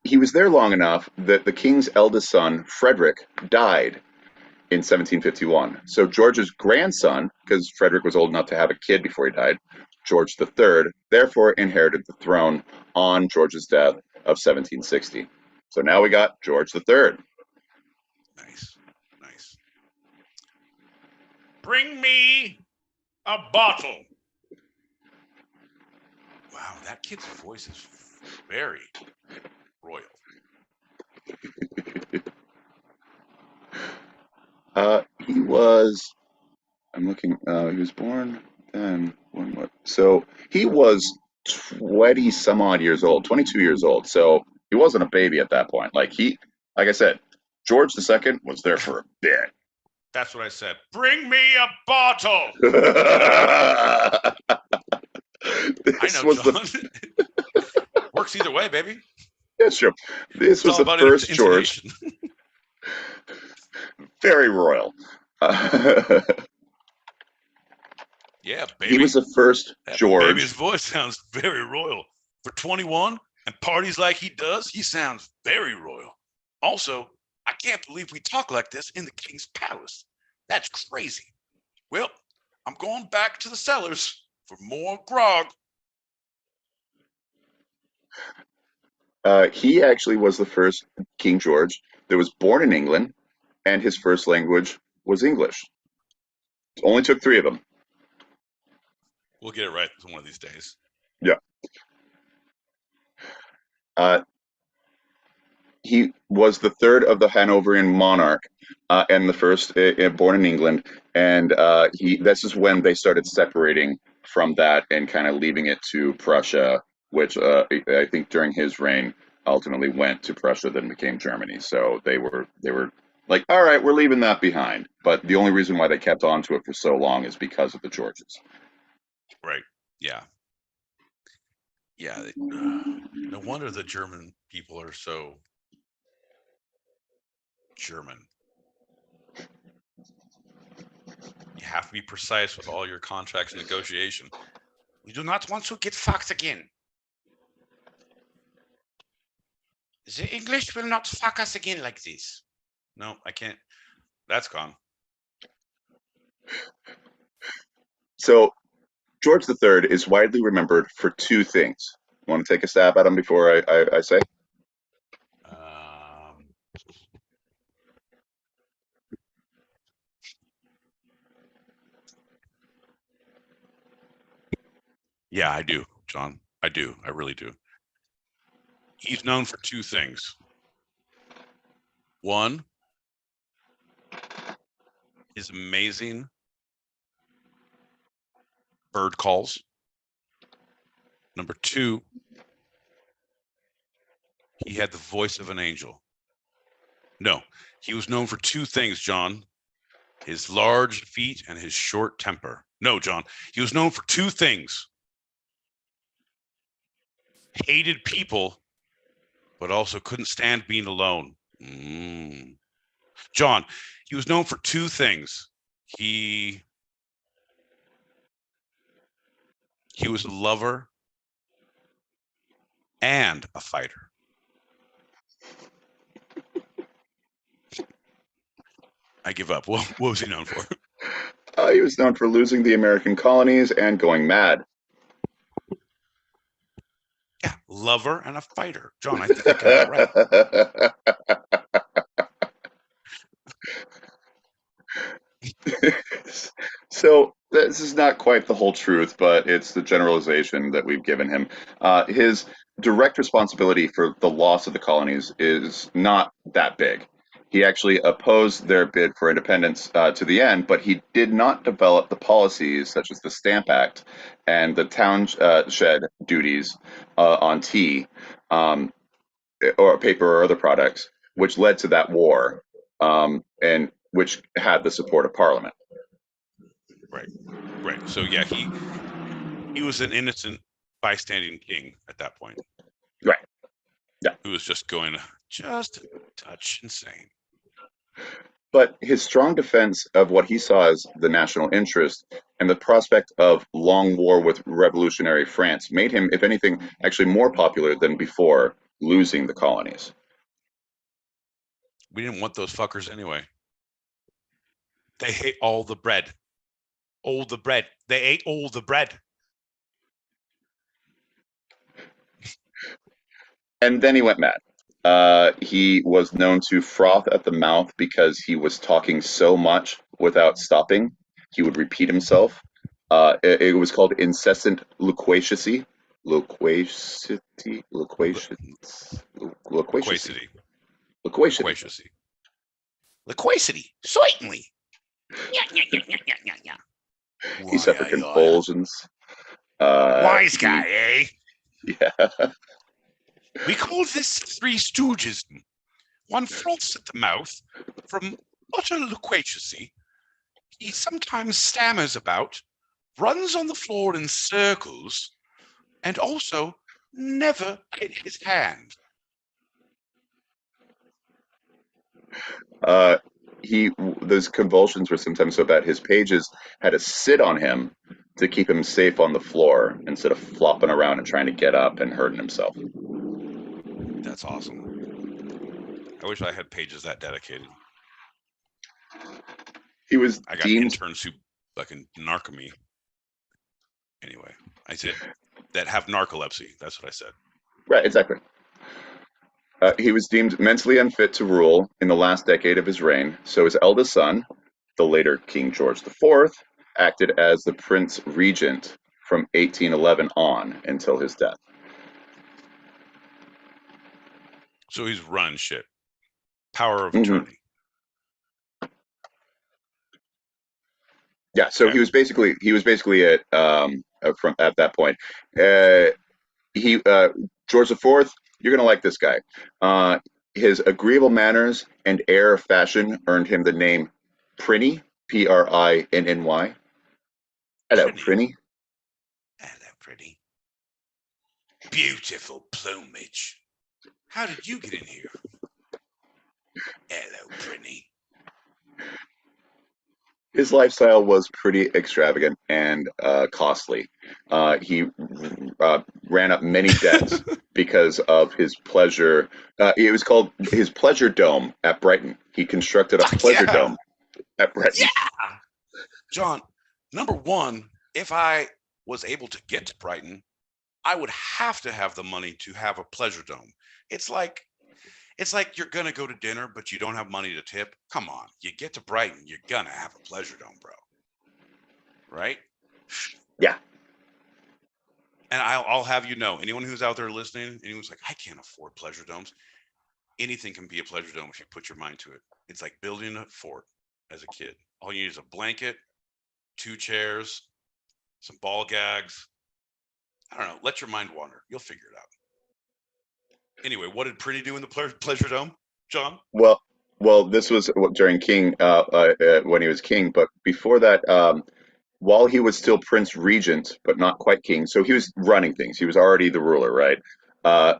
he was there long enough that the king's eldest son, Frederick, died in 1751. So George's grandson, because Frederick was old enough to have a kid before he died, George III, therefore inherited the throne on George's death of 1760. So now we got George III. Nice. Bring me a bottle. Wow, that kid's voice is very royal. He was. I'm looking. He was born then. So he was 20 some odd years old, 22 years old. So he wasn't a baby at that point. Like I said, George II was there for a bit. That's what I said. Bring me a bottle. I know, John. Works either way, baby. Yeah, sure. This was the first George. Very royal. Yeah, baby. He was the first George. Baby's voice sounds very royal. For 21 and parties like he does, he sounds very royal. Also, I can't believe we talk like this in the king's palace. That's crazy. Well, I'm going back to the cellars for more grog. He actually was the first King George that was born in England, and his first language was English. It only took 3 of them. We'll get it right one of these days. Yeah. He was the third of the Hanoverian monarch, and the first born in England. And this is when they started separating from that and kind of leaving it to Prussia, which I think during his reign ultimately went to Prussia, then became Germany. So they were like, all right, we're leaving that behind. But the only reason why they kept on to it for so long is because of the Georges. Right. Yeah. Yeah. No wonder the German people are so German. You have to be precise with all your contracts and negotiation. We do not want to get fucked again. The English will not fuck us again like this. No, I can't. That's gone. So George III is widely remembered for 2 things. Want to take a stab at him before I say? Yeah, I do, John. I do. I really do. He's known for 2 things. One, his amazing bird calls. Number 2, he had the voice of an angel. No, he was known for 2 things, John. His large feet and his short temper. No, John, he was known for 2 things. Hated people, but also couldn't stand being alone. John, he was known for 2 things. He was a lover and a fighter. I give up. What was he known for? He was known for losing the American colonies and going mad. Yeah, lover and a fighter. John, I think I got it right. So this is not quite the whole truth, but it's the generalization that we've given him. His direct responsibility for the loss of the colonies is not that big. He actually opposed their bid for independence to the end, but he did not develop the policies such as the Stamp Act and the townshed duties on tea or paper or other products, which led to that war and which had the support of Parliament. Right. So yeah, he was an innocent bystanding king at that point. Right. Yeah. Who was just going just a touch insane. But his strong defense of what he saw as the national interest and the prospect of long war with revolutionary France made him, if anything, actually more popular than before losing the colonies. We didn't want those fuckers anyway. They hate all the bread. All the bread. They ate all the bread. And then he went mad. He was known to froth at the mouth because he was talking so much without stopping he would repeat himself. It was called incessant loquacity. Loquacity. Loquacity. Loquacity. Loquacity. Certainly. He suffered convulsions. Wise guy, eh? Yeah. We call this Three Stooges. One froths at the mouth from utter loquacity. He sometimes stammers about, runs on the floor in circles, and also never hit his hand. Those convulsions were sometimes so bad his pages had to sit on him to keep him safe on the floor instead of flopping around and trying to get up and hurting himself. That's awesome. I wish I had pages that dedicated. He was I got interns who fucking narc me. Anyway, I said that have narcolepsy. That's what I said. Right, exactly. He was deemed mentally unfit to rule in the last decade of his reign, so his eldest son, the later King George IV, acted as the Prince Regent from 1811 on until his death. So he's running shit. Power of attorney. Yeah, so okay. he was basically at that point. George IV, you're gonna like this guy. His agreeable manners and air of fashion earned him the name Prinny, Prinny. Hello, Prinny. Hello, Prinny. Beautiful plumage. How did you get in here? Hello, Prinny. His lifestyle was pretty extravagant and costly. He ran up many debts because of his pleasure. It was called his Pleasure Dome at Brighton. He constructed a pleasure dome at Brighton. Yeah, John. Number one, if I was able to get to Brighton, I would have to have the money to have a pleasure dome. It's like you're gonna go to dinner, but you don't have money to tip. Come on, you get to Brighton, you're gonna have a pleasure dome, bro. Right? Yeah. And I'll have you know, anyone who's out there listening, anyone's like, I can't afford pleasure domes. Anything can be a pleasure dome if you put your mind to it. It's like building a fort as a kid. All you need is a blanket, 2 chairs, some ball gags. I don't know. Let your mind wander. You'll figure it out. Anyway, what did Prinny do in the pleasure dome, John? Well, this was during King, when he was king. But before that, while he was still Prince Regent, but not quite king, so he was running things. He was already the ruler, right?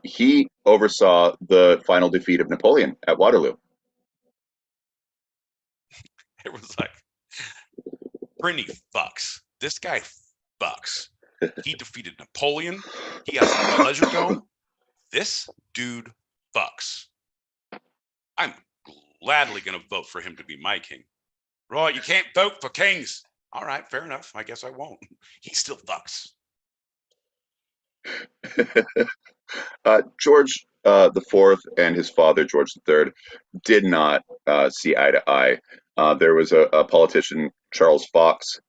He oversaw the final defeat of Napoleon at Waterloo. It was like, Prinny fucks. This guy fucks. He defeated Napoleon. He has a pleasure dome. This dude fucks. I'm gladly going to vote for him to be my king. Right, you can't vote for kings. All right, fair enough. I guess I won't. He still fucks. George IV and his father, George III, did not see eye to eye. There was a politician, Charles Fox,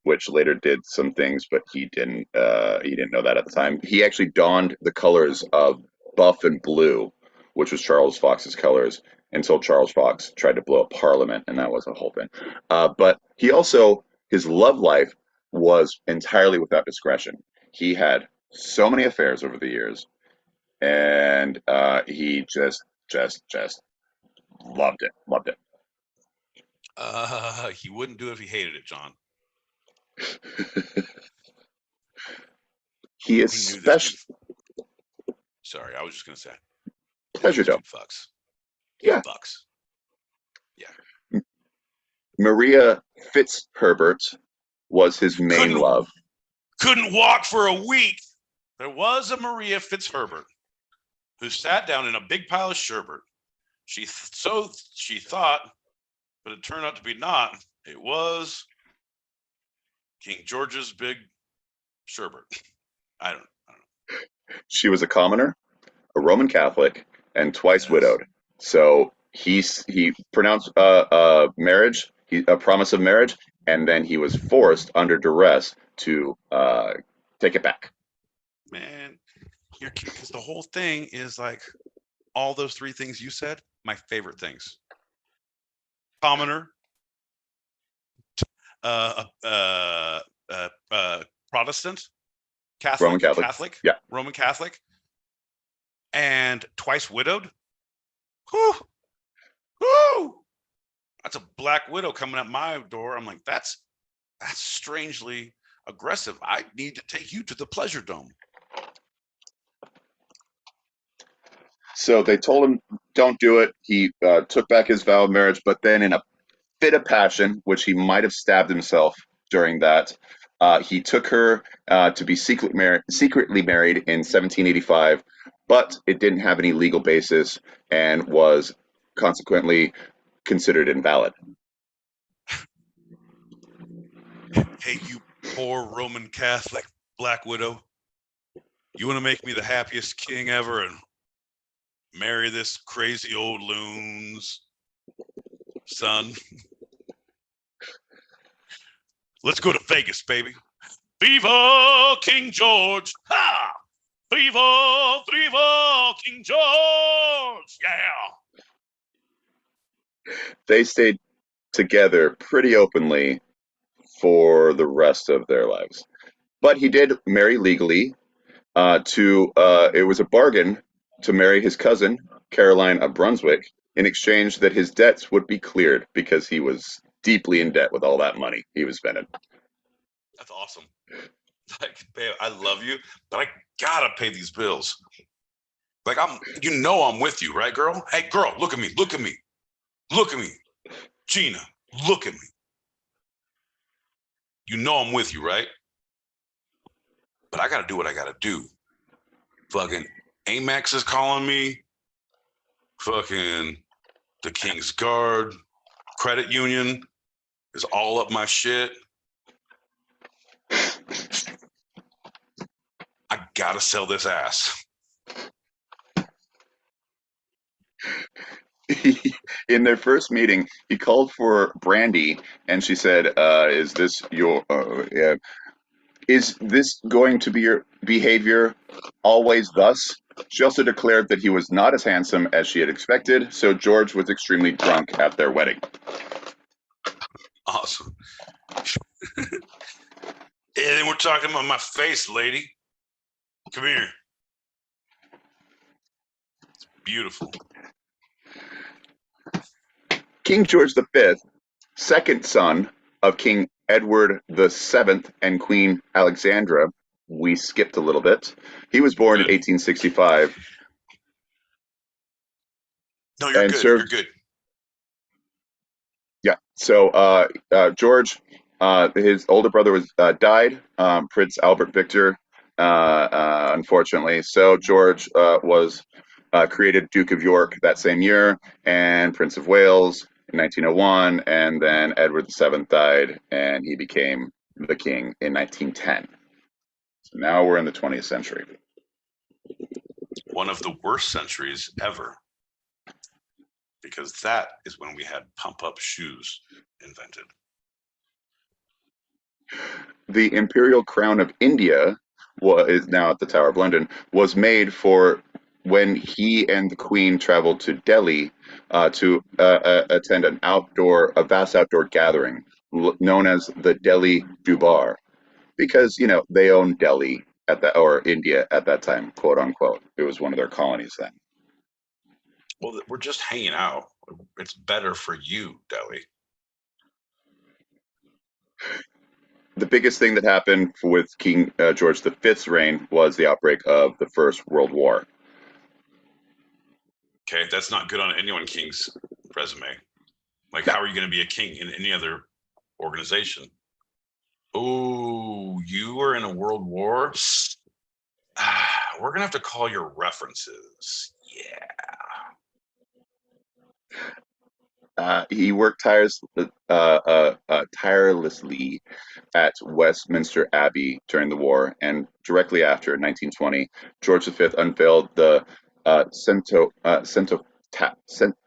which later did some things, but he didn't know that at the time. He actually donned the colors of buff and blue, which was Charles Fox's colors, until Charles Fox tried to blow up Parliament, and that was a whole thing. But he also, his love life was entirely without discretion. He had so many affairs over the years, and he just loved it. He wouldn't do it if he hated it, John. He is special. Sorry, I was just gonna say. Pleasure dome. Fucks. Yeah. Fucks. Yeah. Maria Fitzherbert was his main love. Couldn't walk for a week. There was a Maria Fitzherbert who sat down in a big pile of sherbet. She thought, but it turned out to be not. It was King George's big sherbet. I don't know. She was a commoner, a Roman Catholic, and twice widowed. So he pronounced marriage, a promise of marriage. and then he was forced under duress to take it back. Man, because the whole thing is like all those three things you said, my favorite things. Commoner, Protestant, Roman Catholic. Yeah. Roman Catholic, and twice widowed. Whew, whew. That's a black widow coming at my door. I'm like, that's strangely aggressive. I need to take you to the pleasure dome. So they told him, don't do it. He took back his vow of marriage, but then in a fit of passion, which he might have stabbed himself during that, he took her to be secretly married in 1785, but it didn't have any legal basis and was consequently considered invalid. Hey, you poor Roman Catholic black widow. You want to make me the happiest king ever and marry this crazy old loon's son? Let's go to Vegas, baby. Viva King George! Ha! Viva, viva King George! Yeah! They stayed together pretty openly for the rest of their lives. But he did marry legally. It was a bargain to marry his cousin, Caroline of Brunswick, in exchange that his debts would be cleared because he was deeply in debt with all that money he was spending. That's awesome. Like, babe, I love you, but I gotta pay these bills. Like, I'm with you, right, girl? Hey, girl, look at me. Gina, look at me. You know I'm with you, right? But I gotta do what I gotta do. Fucking Amex is calling me. Fucking the King's Guard credit union is all up my shit. I gotta sell this ass. In their first meeting, he called for Brandy, and she said, "Is this going to be your behavior always thus?" She also declared that he was not as handsome as she had expected, so George was extremely drunk at their wedding. Awesome. And then we're talking about my face, lady. Come here. It's beautiful. King George V, second son of King Edward VII and Queen Alexandra, we skipped a little bit. He was born in 1865. No, you're good. You're good. Yeah. So George, his older brother was died, Prince Albert Victor, unfortunately. So George was created Duke of York that same year, and Prince of Wales in 1901, and then Edward VII died, and he became the king in 1910. So now we're in the 20th century. One of the worst centuries ever, because that is when we had pump-up shoes invented. The imperial crown of India is now at the Tower of London, was made for when he and the Queen traveled to Delhi to attend a vast outdoor gathering known as the Delhi Durbar, because they owned Delhi or India at that time, quote unquote. It was one of their colonies then. Well, we're just hanging out. It's better for you, Delhi. The biggest thing that happened with King George V's reign was the outbreak of the First World War. Okay, that's not good on anyone king's resume. Like, how are you going to be a king in any other organization? Oh, you were in a world war? We're going to have to call your references. Yeah. He worked tirelessly at Westminster Abbey during the war, and directly after, in 1920, George V unveiled the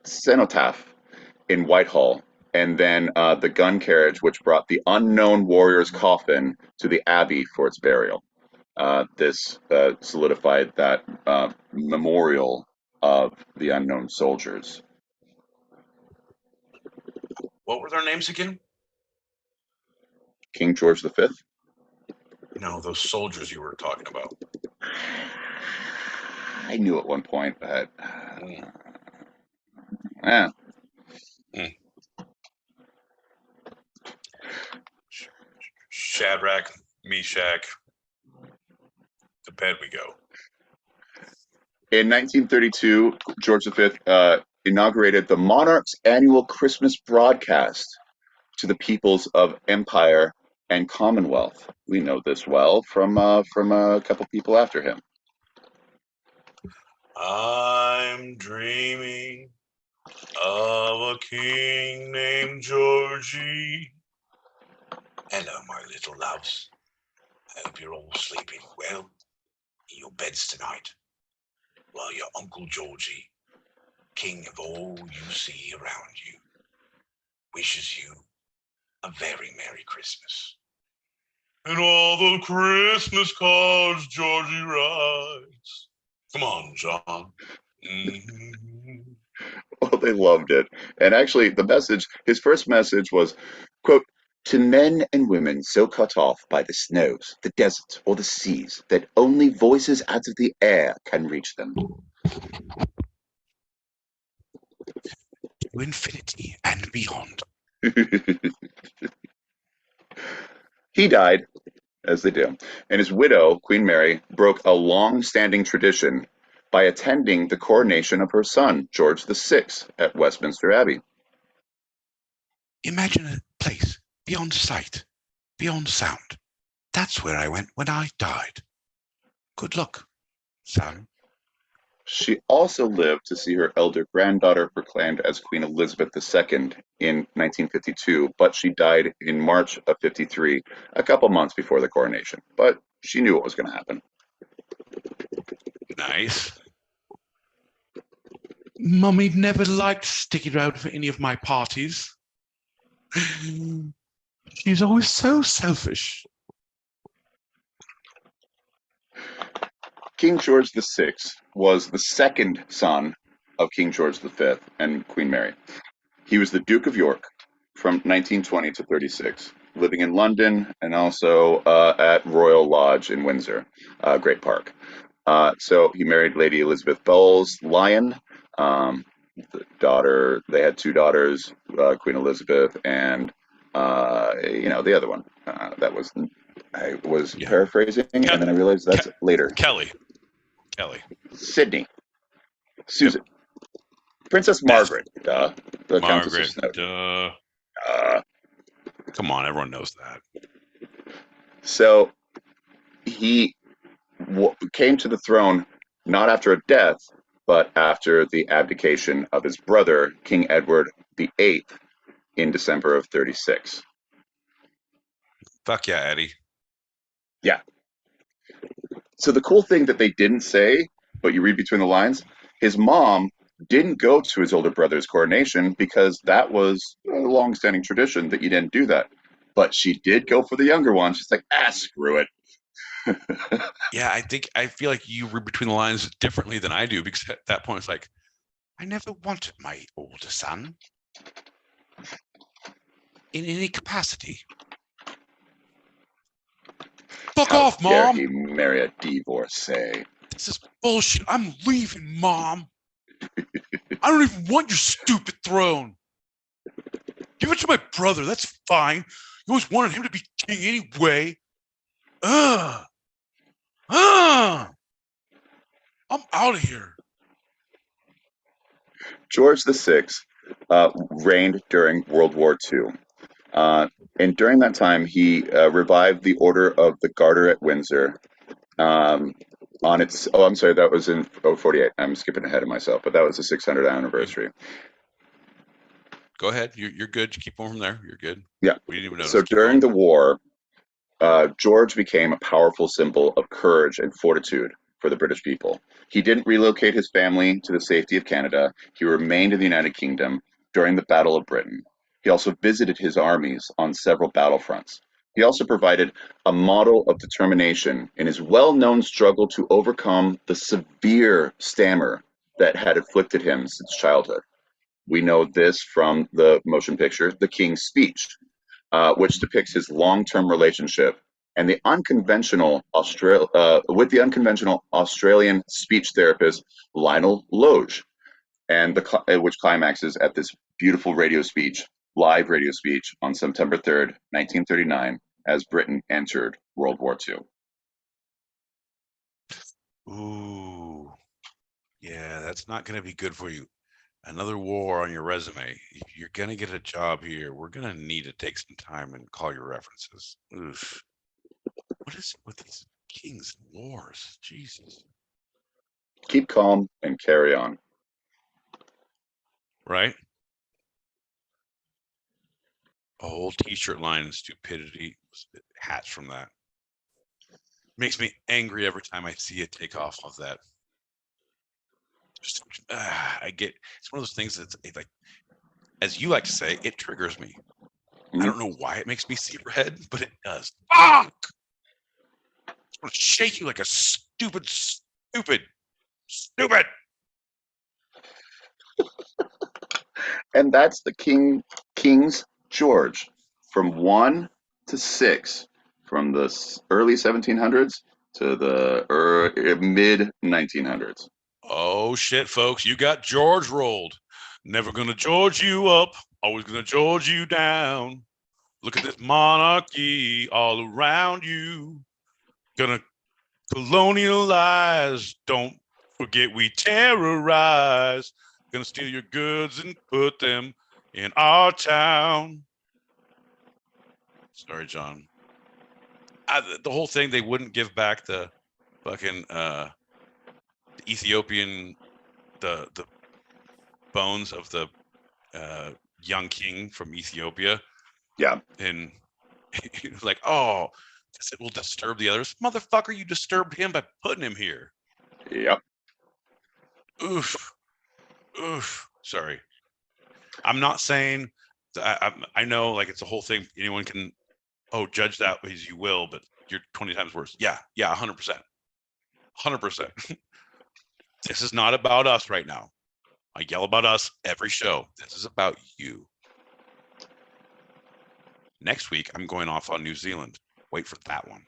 cenotaph in Whitehall, and then the gun carriage, which brought the unknown warrior's coffin to the abbey for its burial. This solidified that memorial of the unknown soldiers. What were their names again? King George V. No, those soldiers you were talking about. I knew at one point, but Shadrach, Meshach. To bed we go. In 1932, George V inaugurated the monarch's annual Christmas broadcast to the peoples of Empire and Commonwealth. We know this well from a couple people after him. I'm dreaming of a king named Georgie. Hello, my little loves. I hope you're all sleeping well in your beds tonight, while your Uncle Georgie, king of all you see around you, wishes you a very Merry Christmas. And all the Christmas cards Georgie writes. Come on, John. Mm-hmm. Oh, they loved it. And actually, his first message was, quote, "To men and women so cut off by the snows, the deserts, or the seas, that only voices out of the air can reach them." To infinity and beyond. He died, as they do, and his widow, Queen Mary, broke a long-standing tradition by attending the coronation of her son, George VI, at Westminster Abbey. Imagine a place beyond sight, beyond sound. That's where I went when I died. Good luck, son. She also lived to see her elder granddaughter proclaimed as Queen Elizabeth II in 1952, but she died in March of 53, a couple months before the coronation. But she knew what was going to happen. Nice. Mummy never liked sticking around for any of my parties. She's always so selfish. King George VI was the second son of King George V and Queen Mary. He was the Duke of York from 1920 to 36, living in London and also at Royal Lodge in Windsor, Great Park. So he married Lady Elizabeth Bowles Lyon. They had two daughters, Queen Elizabeth and the other one. I was paraphrasing, and then I realized that's later. Kelly. Sydney. Susan. Yep. Princess Margaret. Duh. The Countess of Snowdon. Duh. Come on, everyone knows that. So he came to the throne not after a death, but after the abdication of his brother, King Edward VIII, in December of 36. Fuck yeah, Eddie. Yeah. So the cool thing that they didn't say, but you read between the lines, his mom didn't go to his older brother's coronation because that was a long-standing tradition that you didn't do that. But she did go for the younger one. She's like, screw it. Yeah, I feel like you read between the lines differently than I do, because at that point it's like, I never wanted my older son in any capacity. Fuck off, Mom! How dare he marry a divorcee? This is bullshit. I'm leaving, Mom. I don't even want your stupid throne. Give it to my brother. That's fine. You always wanted him to be king anyway. I'm out of here. George VI reigned during World War II. And during that time, he revived the Order of the Garter at Windsor on its... Oh, I'm sorry, that was in 48. I'm skipping ahead of myself, but that was the 600th anniversary. Go ahead. You're good. You keep going from there. You're good. Yeah. We didn't even notice. So during the war, George became a powerful symbol of courage and fortitude for the British people. He didn't relocate his family to the safety of Canada. He remained in the United Kingdom during the Battle of Britain. He also visited his armies on several battlefronts. He also provided a model of determination in his well-known struggle to overcome the severe stammer that had afflicted him since childhood. We know this from the motion picture, The King's Speech, which depicts his long-term relationship and with the unconventional Australian speech therapist Lionel Loge, and which climaxes at this beautiful live radio speech on September 3rd, 1939, as Britain entered World War II. Ooh, yeah, that's not going to be good for you. Another war on your resume. If you're going to get a job here, we're going to need to take some time and call your references. Oof. What is it with these kings and wars? Jesus. Keep calm and carry on. Right? A whole t-shirt line, stupidity hatched from that. Makes me angry every time I see it take off of that. It's one of those things that's like, as you like to say, it triggers me. I don't know why it makes me see red, but it does. Fuck! It's going to shake you like a stupid. And that's the King's George, from 1 to 6, from the early 1700s to the mid 1900s. Oh shit, folks! You got George rolled. Never gonna George you up. Always gonna George you down. Look at this monarchy all around you. Gonna colonialize. Don't forget we terrorize. Gonna steal your goods and put them in our town. Sorry, John. The whole thing, they wouldn't give back the fucking the Ethiopian, the bones of the young king from Ethiopia. Yeah. And he was like, oh, it will disturb the others. Motherfucker, you disturbed him by putting him here. Yep. Oof. Sorry. I'm not saying I know, like, it's a whole thing. Anyone can judge that as you will, but you're 20 times worse. Yeah, 100%. This is not about us right now. I yell about us every show. This is about you. Next week, I'm going off on New Zealand. Wait for that one.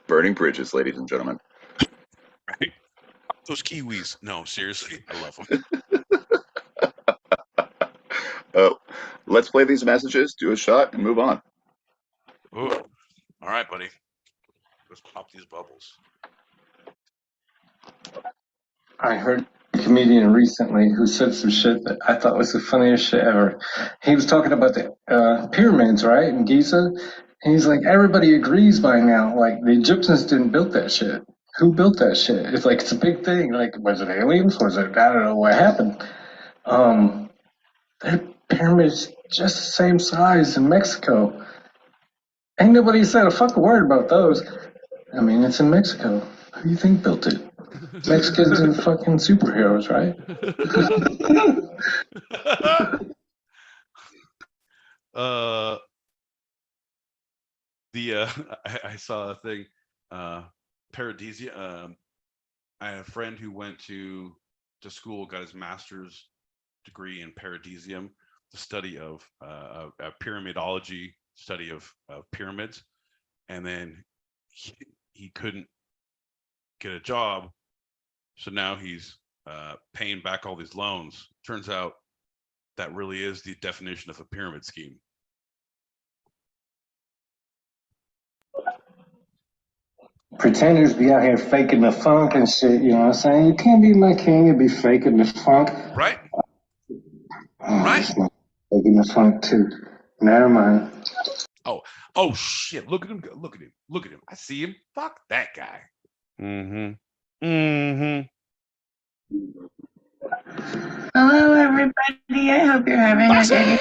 Burning bridges, ladies and gentlemen. Right? Those Kiwis. No, seriously, I love them. Let's play these messages, do a shot, and move on. Ooh. All right, buddy. Let's pop these bubbles. I heard a comedian recently who said some shit that I thought was the funniest shit ever. He was talking about the pyramids, right, in Giza. And he's like, everybody agrees by now, like, the Egyptians didn't build that shit. Who built that shit? It's like, it's a big thing. Like, was it aliens? Was it, I don't know what happened. That pyramid's just the same size in Mexico. Ain't nobody said a fucking word about those. I mean, it's in Mexico. Who do you think built it? Mexicans are fucking superheroes, right? I saw a thing, paradisia. I have a friend who went to school, got his master's degree in paradisium, the study of pyramidology, study of pyramids, and then he couldn't get a job, so now he's paying back all these loans. Turns out that really is the definition of a pyramid scheme. Pretenders be out here faking the funk and shit, you know what I'm saying? You can't be my king and be faking the funk. Right. Right. Faking the funk too. Never mind. Oh shit. Look at him. Look at him. I see him. Fuck that guy. Hello, everybody. I hope you're having a good day.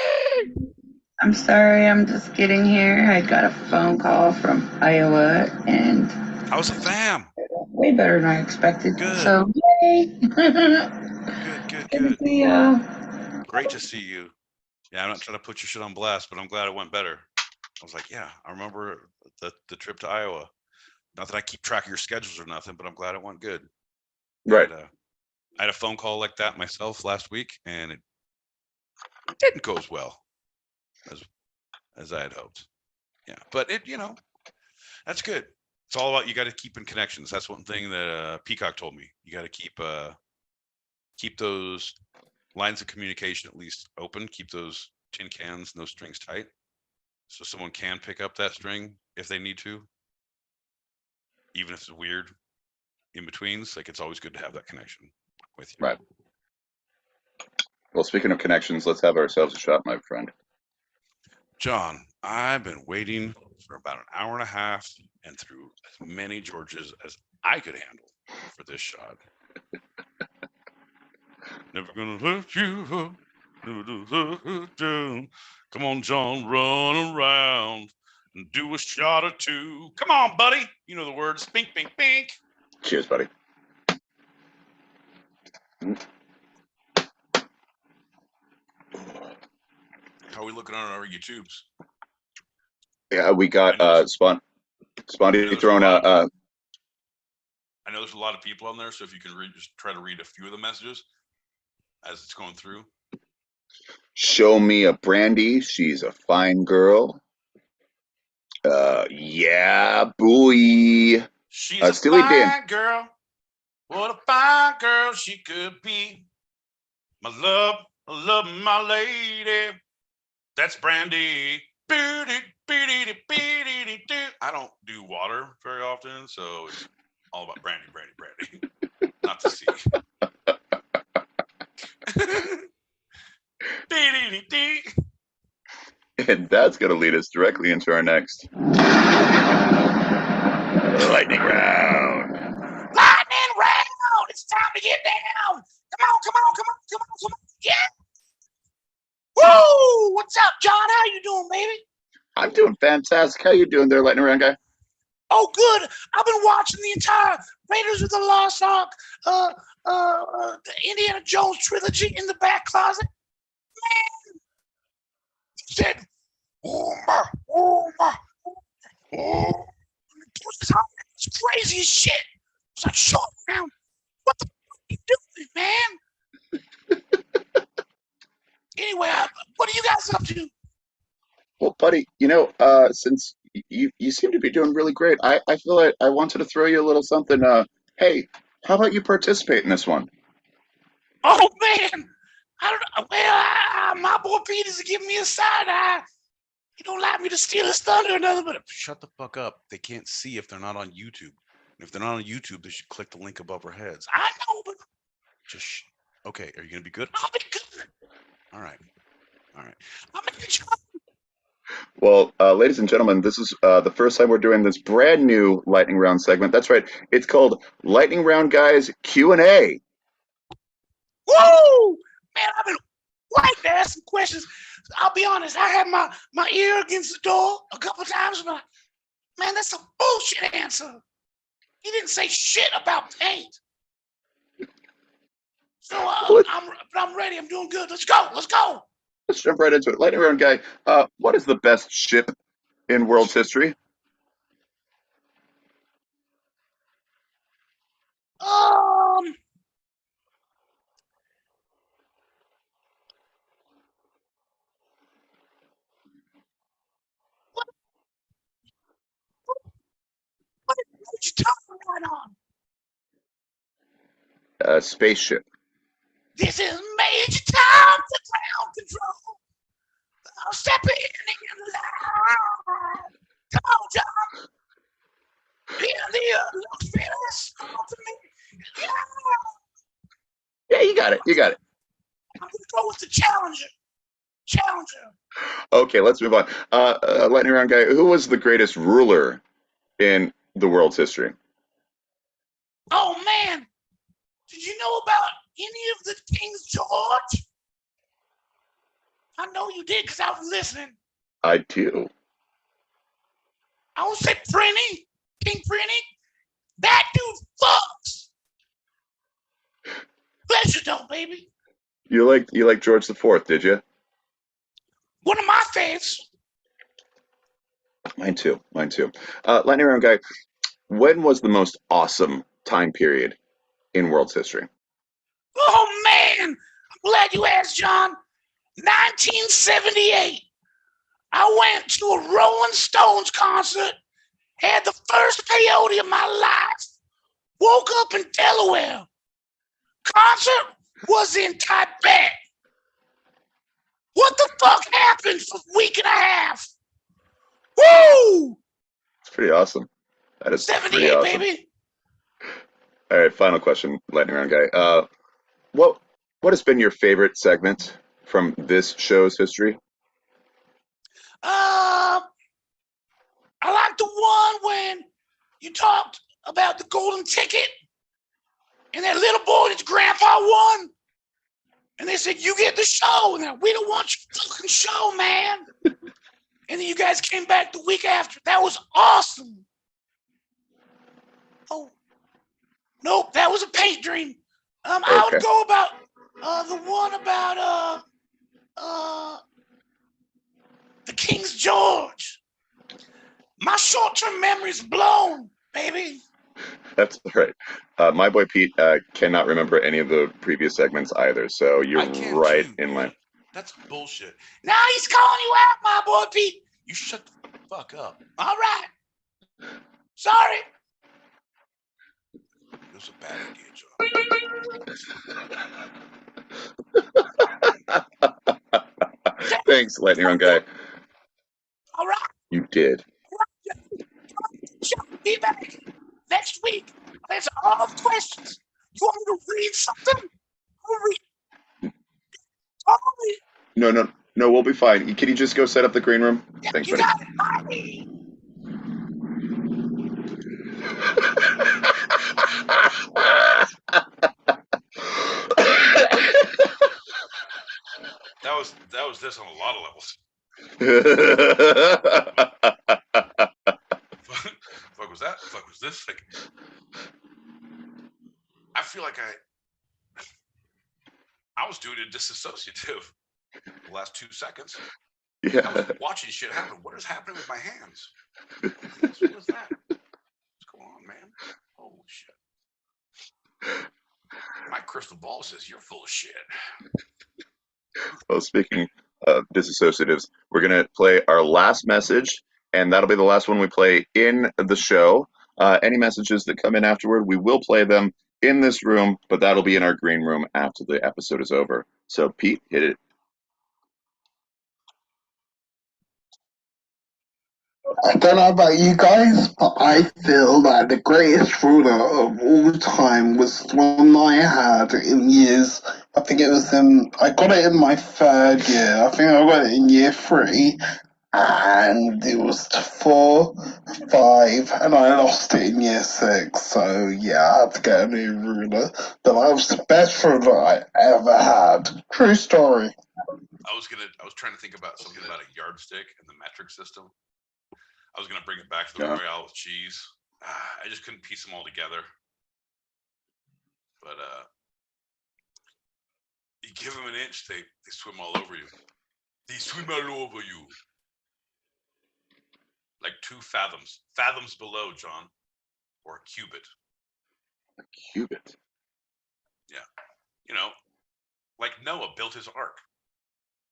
I'm sorry, I'm just getting here. I got a phone call from Iowa, and how's the fam? Way better than I expected. Good. So, yay! Good. Good to see y'all. great to see you. Yeah, I'm not trying to put your shit on blast, but I'm glad it went better. I was like, yeah, I remember the trip to Iowa. Not that I keep track of your schedules or nothing, but I'm glad it went good. Right. And, I had a phone call like that myself last week, and it didn't go as well as I had hoped. Yeah, but it, that's good. It's all about, you got to keep in connections. That's one thing that Peacock told me. You got to keep those lines of communication at least open. Keep those tin cans and those strings tight, so someone can pick up that string if they need to, even if it's weird in betweens. Like, it's always good to have that connection with you. Right. Well, speaking of connections, let's have ourselves a shot, my friend. John, I've been waiting for about an hour and a half and through as many Georges as I could handle for this shot. Never gonna let you up. Come on, John, run around and do a shot or two. Come on, buddy. You know the words. Bink, bink, bink. Cheers, buddy. How are we looking on our YouTubes? Yeah, we got Spondy throwing I know there's a lot of people on there, so if you can just try to read a few of the messages as it's going through. Show me a Brandy. She's a fine girl. Yeah, boy. She's a Steely Dan. fine girl. What a fine girl she could be. My love, my lady. That's Brandy. I don't do water very often, so it's all about Brandy. Not to see. And that's going to lead us directly into our next lightning round. Lightning round! It's time to get down! Come on! Yeah! Woo! What's up, John? How you doing, baby? I'm doing fantastic. How you doing there, lightning round guy? Oh, good. I've been watching the entire Raiders of the Lost Ark, the Indiana Jones trilogy in the back closet. Man, he said, it's crazy as shit. It's like, shut down. What the fuck are you doing, man? Anyway, what are you guys up to? Well, buddy, since you seem to be doing really great, I feel like I wanted to throw you a little something. Hey, how about you participate in this one? Oh, man. I don't know. Well, my boy Peter's giving me a side eye. He don't like me to steal his thunder or nothing, but shut the fuck up. They can't see if they're not on YouTube. And if they're not on YouTube, they should click the link above our heads. I know, but just okay. Are you gonna be good? I'll be good. All right. I'm gonna get you. Well, ladies and gentlemen, this is the first time we're doing this brand new lightning round segment. That's right. It's called Lightning Round Guys Q&A. Woo! Man, I've been waiting to ask some questions. I'll be honest, I had my ear against the door a couple times, but man, that's a bullshit answer. He didn't say shit about paint. So I'm ready. I'm doing good. Let's go. Let's jump right into it. Lightning Round Guy, what is the best ship in world's history? What are you talking on? Spaceship. This is Major Tom to ground control. I'm stepping in the line. Come on, John. The looks very small to me. Yeah, you got it. I'm going to go with the Challenger. Okay, let's move on. Lightning Round Guy, who was the greatest ruler in the world's history? Oh, man. Did you know about any of the King's George? I know you did because I was listening. I do. I would say Prinny. King Prinny. That dude fucks. Pleasure though, baby. You like George IV, did you? One of my faves. Mine too. Lightning round guy. When was the most awesome time period in world's history? Oh man, I'm glad you asked, John. 1978. I went to a Rolling Stones concert, had the first peyote of my life, woke up in Delaware. Concert was in Tibet. What the fuck happened for a week and a half? Woo! It's pretty awesome. That is 78, pretty awesome. baby. All right, final question, lightning round guy. What has been your favorite segment from this show's history? I like the one when you talked about the golden ticket and that little boy, his grandpa won. And they said, you get the show. And then, we don't want your fucking show, man. And then you guys came back the week after. That was awesome. Oh, nope, that was a paint dream. I would go about the one about the King's George. My short-term memory's blown, baby. That's right. My boy Pete cannot remember any of the previous segments either, so you're right in line. That's bullshit. Now he's calling you out, my boy Pete. You shut the fuck up. All right. Sorry. It was a bad idea, John. Thanks, lightning round guy. All right. You did. Be back next week. Answer all the questions. You want me to read something? I'll read. No, we'll be fine. Can you just go set up the green room? Yeah, Thanks, you buddy. got it. That was this on a lot of levels. Fuck was that? Fuck was this? Like, I feel like I was doing a disassociative the last 2 seconds. Yeah. I was watching shit happen. What is happening with my hands? What is that? What's going on, man? Holy shit. My crystal ball says you're full of shit. Well, speaking of disassociatives, we're going to play our last message, and that'll be the last one we play in the show. Any messages that come in afterward, we will play them in this room, but that'll be in our green room after the episode is over. So, Pete, hit it. I don't know about you guys, but I feel like the greatest ruler of all time was one I had in years. I think it was I got it in my third year. I think I got it in year 3, and it was 4, 5, and I lost it in year 6. So yeah, I had to get a new ruler. But that was the best ruler I ever had. True story. I was trying to think about something about a yardstick and the metric system. I was gonna bring it back to the Royale with cheese. I just couldn't piece them all together. But you give them an inch, they swim all over you. They swim all over you. Like 2 fathoms. Fathoms below, John. Or a cubit. A cubit? Yeah. You know, like Noah built his ark.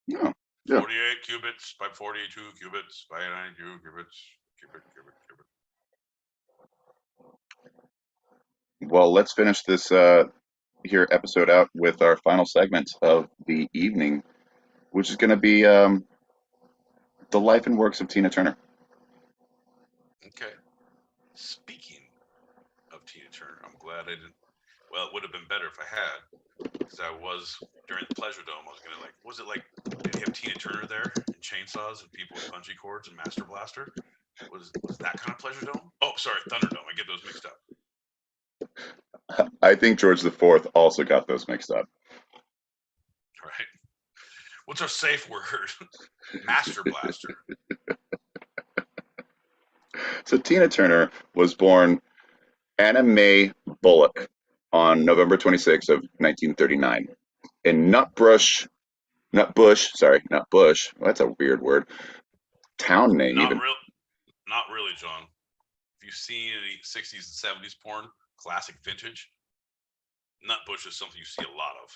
No. Yeah. 48 cubits by 42 cubits by 92 cubits. Cubit. Well, let's finish this here episode out with our final segment of the evening, which is going to be the life and works of Tina Turner. Okay. Speaking of Tina Turner, I'm glad I didn't. Well, it would have been better if I had, because I was during the Pleasure Dome. I was gonna was it like did you have Tina Turner there and chainsaws and people with bungee cords and Master Blaster? Was that kind of Pleasure Dome? Oh, sorry, Thunderdome. I get those mixed up. I think George IV also got those mixed up. Right. What's our safe word? Master Blaster. So Tina Turner was born Anna Mae Bullock on November 26th of 1939. in Nutbush. Sorry, Nutbush. Well, that's a weird word. Town name, Not even. Not really, John. If you've seen any 60s and 70s porn, classic vintage, Nutbush is something you see a lot of.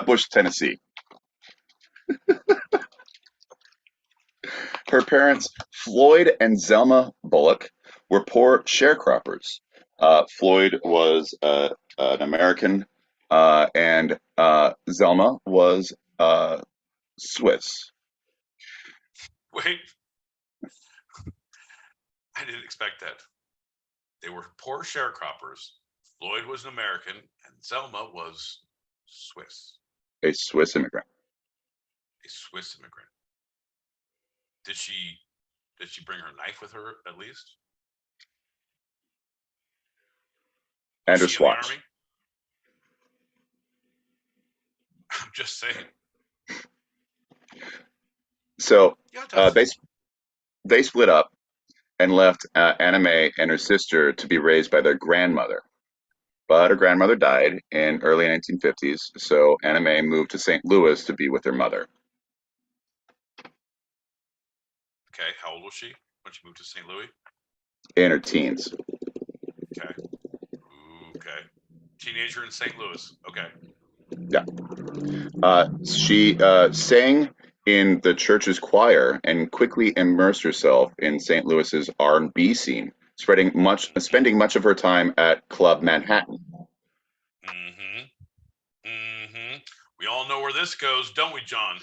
Nutbush, Tennessee. Her parents, Floyd and Zelma Bullock, were poor sharecroppers. Floyd was an American, and Zelma was Swiss. Wait, I didn't expect that. They were poor sharecroppers. Floyd was an American, and Zelma was Swiss. A Swiss immigrant. A Swiss immigrant. Did she bring her knife with her at least? And her Was she in the swatch. army? I'm just saying. So Yeah, they split up and left Anime and her sister to be raised by their grandmother. But her grandmother died in early 1950s, so Anime moved to St. Louis to be with her mother. Okay, how old was she when she moved to St. Louis? In her teens. Okay. Okay. Teenager in St. Louis. Okay. Yeah. She sang in the church's choir and quickly immersed herself in St. Louis's R&B scene, spending much of her time at Club Manhattan. We all know where this goes, don't we, John?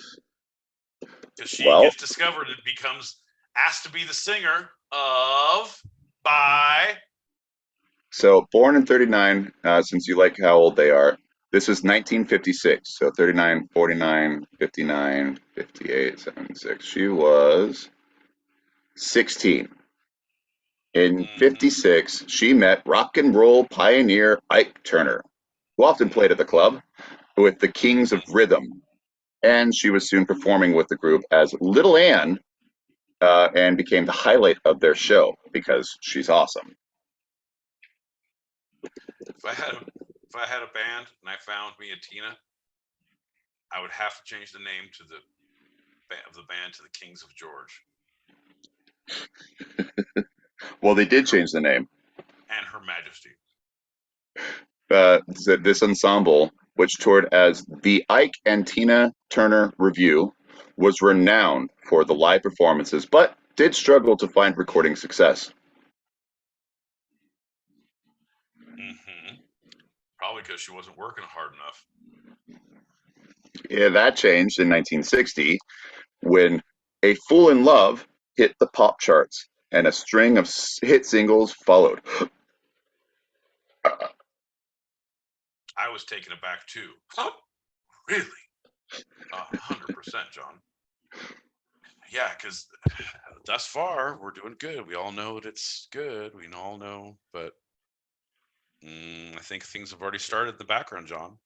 Because she Well, gets discovered and becomes asked to be the singer of by. So born in 39, since you like how old they are, this is 1956. So 39, 49, 59, 58, 76. She was 16. In 56, she met rock and roll pioneer Ike Turner, who often played at the club with the Kings of Rhythm. And she was soon performing with the group as Little Ann and became the highlight of their show because she's awesome. If I had a band and I found me a Tina, I would have to change the name to the band to the Kings of George. Well, they did change the name. And Her Majesty. This ensemble, which toured as the Ike and Tina Turner Review, was renowned for the live performances, but did struggle to find recording success. Probably because she wasn't working hard enough. Yeah, that changed in 1960 when A Fool in Love hit the pop charts and a string of hit singles followed. I was taken aback too. Really? 100%, John. Yeah, because thus far we're doing good. We all know that it's good. We all know, but I think things have already started in the background, John.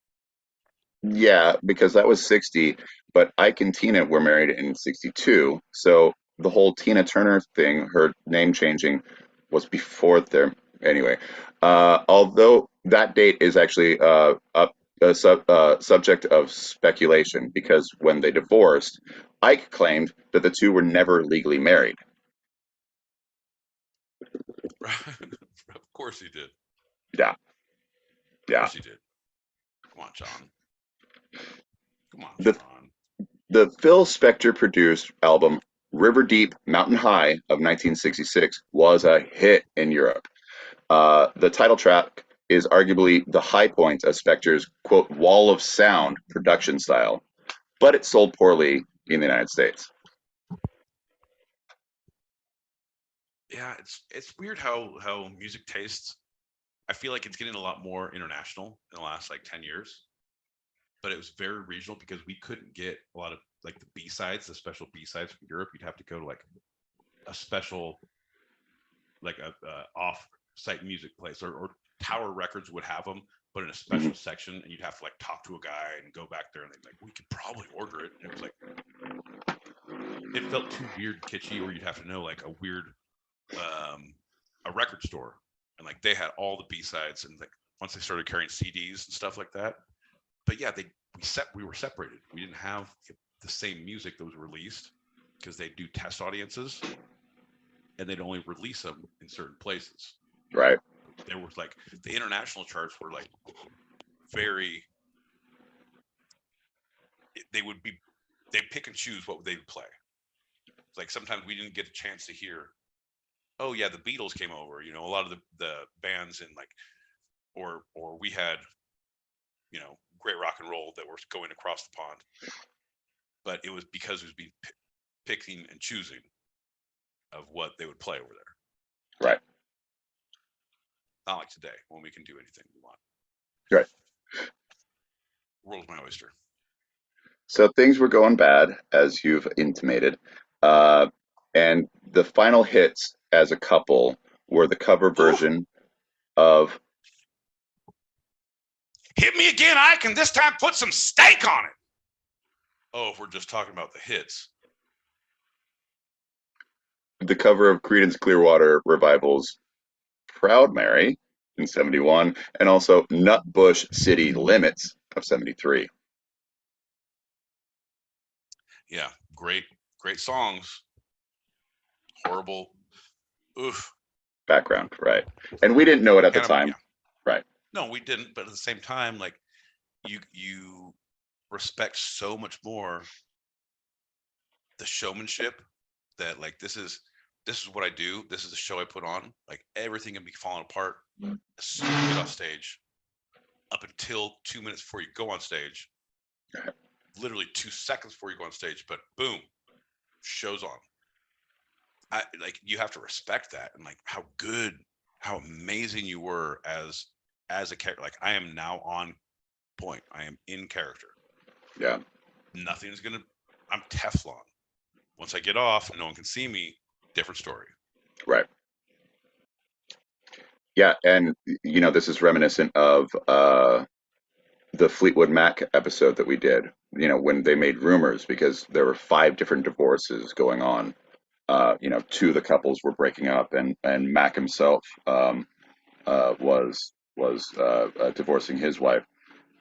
Yeah, because that was 60, but Ike and Tina were married in 62. So the whole Tina Turner thing, her name changing, was before their. Anyway, although that date is actually subject of speculation because when they divorced, Ike claimed that the two were never legally married. Of course he did. Yeah. Of course he did. Come on, John. Come on, The John. the Phil Spector produced album River Deep Mountain High of 1966 was a hit in Europe. The title track is arguably the high point of Spector's quote wall of sound production style, but it sold poorly in the United States. Yeah, it's weird how music tastes. I feel like it's getting a lot more international in the last like 10 years. But it was very regional because we couldn't get a lot of like the B-sides, the special B-sides from Europe. You'd have to go to like a special, like a off-site music place, or Tower Records would have them, but in a special section, and you'd have to like talk to a guy and go back there, and they'd be like, we could probably order it. And it was like, it felt too weird, kitschy, or you'd have to know like a weird, a record store, and like they had all the B-sides, and like once they started carrying CDs and stuff like that. But yeah, we were separated. We didn't have the same music that was released because they do test audiences and they'd only release them in certain places. Right. There was like the international charts were like very. They'd pick and choose what they would play. It's like sometimes we didn't get a chance to hear, oh yeah, the Beatles came over, you know, a lot of the bands in like, or we had, you know, great rock and roll that were going across the pond. But it was because it was being picking and choosing of what they would play over there. Right. Not like today when we can do anything we want. Right. World's my oyster. So things were going bad, as you've intimated. And the final hits as a couple were the cover version of Hit Me Again, I Can This Time Put Some Steak on It. Oh, if we're just talking about the hits. the cover of Creedence Clearwater Revival's Proud Mary in 71, and also Nutbush City Limits of 73. Yeah, great songs. Horrible. Oof. Background, right. And we didn't know it at the Kind of, time. yeah. Right. No, we didn't, but at the same time, like you respect so much more the showmanship that like this is what I do. This is the show I put on. Like everything can be falling apart as soon as you get off stage, up until 2 minutes before you go on stage. Literally 2 seconds before you go on stage, but boom, show's on. You have to respect that, and like how good, how amazing you were as a character. Like I am now on point. I am in character. Yeah. Nothing's gonna. I'm Teflon. Once I get off and no one can see me, different story. Right. Yeah, and you know, this is reminiscent of the Fleetwood Mac episode that we did. You know, when they made rumors because there were 5 different divorces going on. You know, 2 of the couples were breaking up, and Mac himself was divorcing his wife,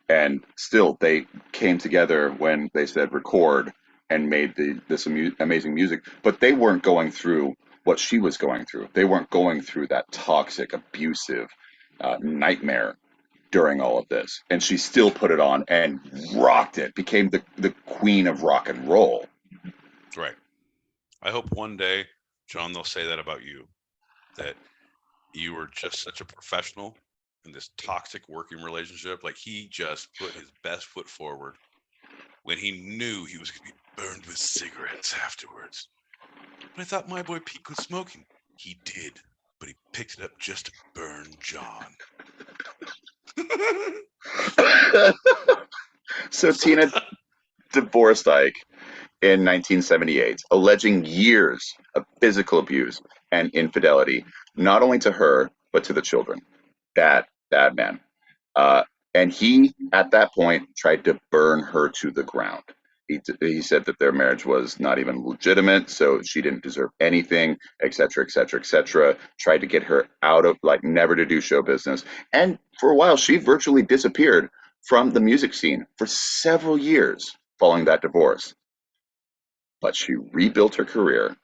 and still they came together when they said record and made this amazing music. But they weren't going through what she was going through. They weren't going through that toxic, abusive nightmare during all of this, and she still put it on and rocked it. Became the queen of rock and roll. Right. I hope one day, John, they'll say that about you, that you were just such a professional in this toxic working relationship. Like he just put his best foot forward when he knew he was going to be burned with cigarettes afterwards. But I thought my boy Pete quit smoking. He did, but he picked it up just to burn John. So Tina divorced Ike in 1978, alleging years of physical abuse and infidelity, not only to her, but to the children. Bad man. And he, at that point, tried to burn her to the ground. He said that their marriage was not even legitimate, so she didn't deserve anything, etc., etc., etc. Tried to get her out of, like, never to do show business. And for a while, she virtually disappeared from the music scene for several years following that divorce. But she rebuilt her career,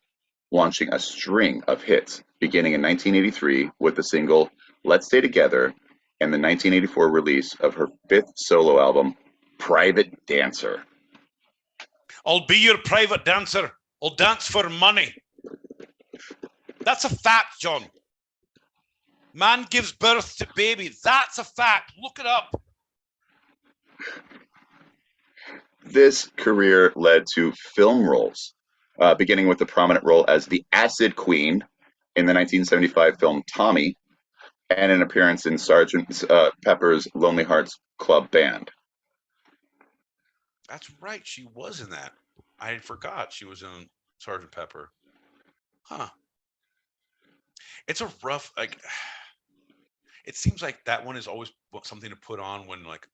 launching a string of hits, beginning in 1983 with the single Let's Stay Together and the 1984 release of her 5th solo album, Private Dancer. I'll be your private dancer. I'll dance for money. That's a fact, John. Man gives birth to baby. That's a fact. Look it up. This career led to film roles, beginning with a prominent role as the Acid Queen in the 1975 film Tommy, and an appearance in Sgt. Pepper's Lonely Hearts Club Band. That's right. She was in that. I forgot she was in Sgt. Pepper. Huh. It's a rough, like, it seems like that one is always something to put on when, like,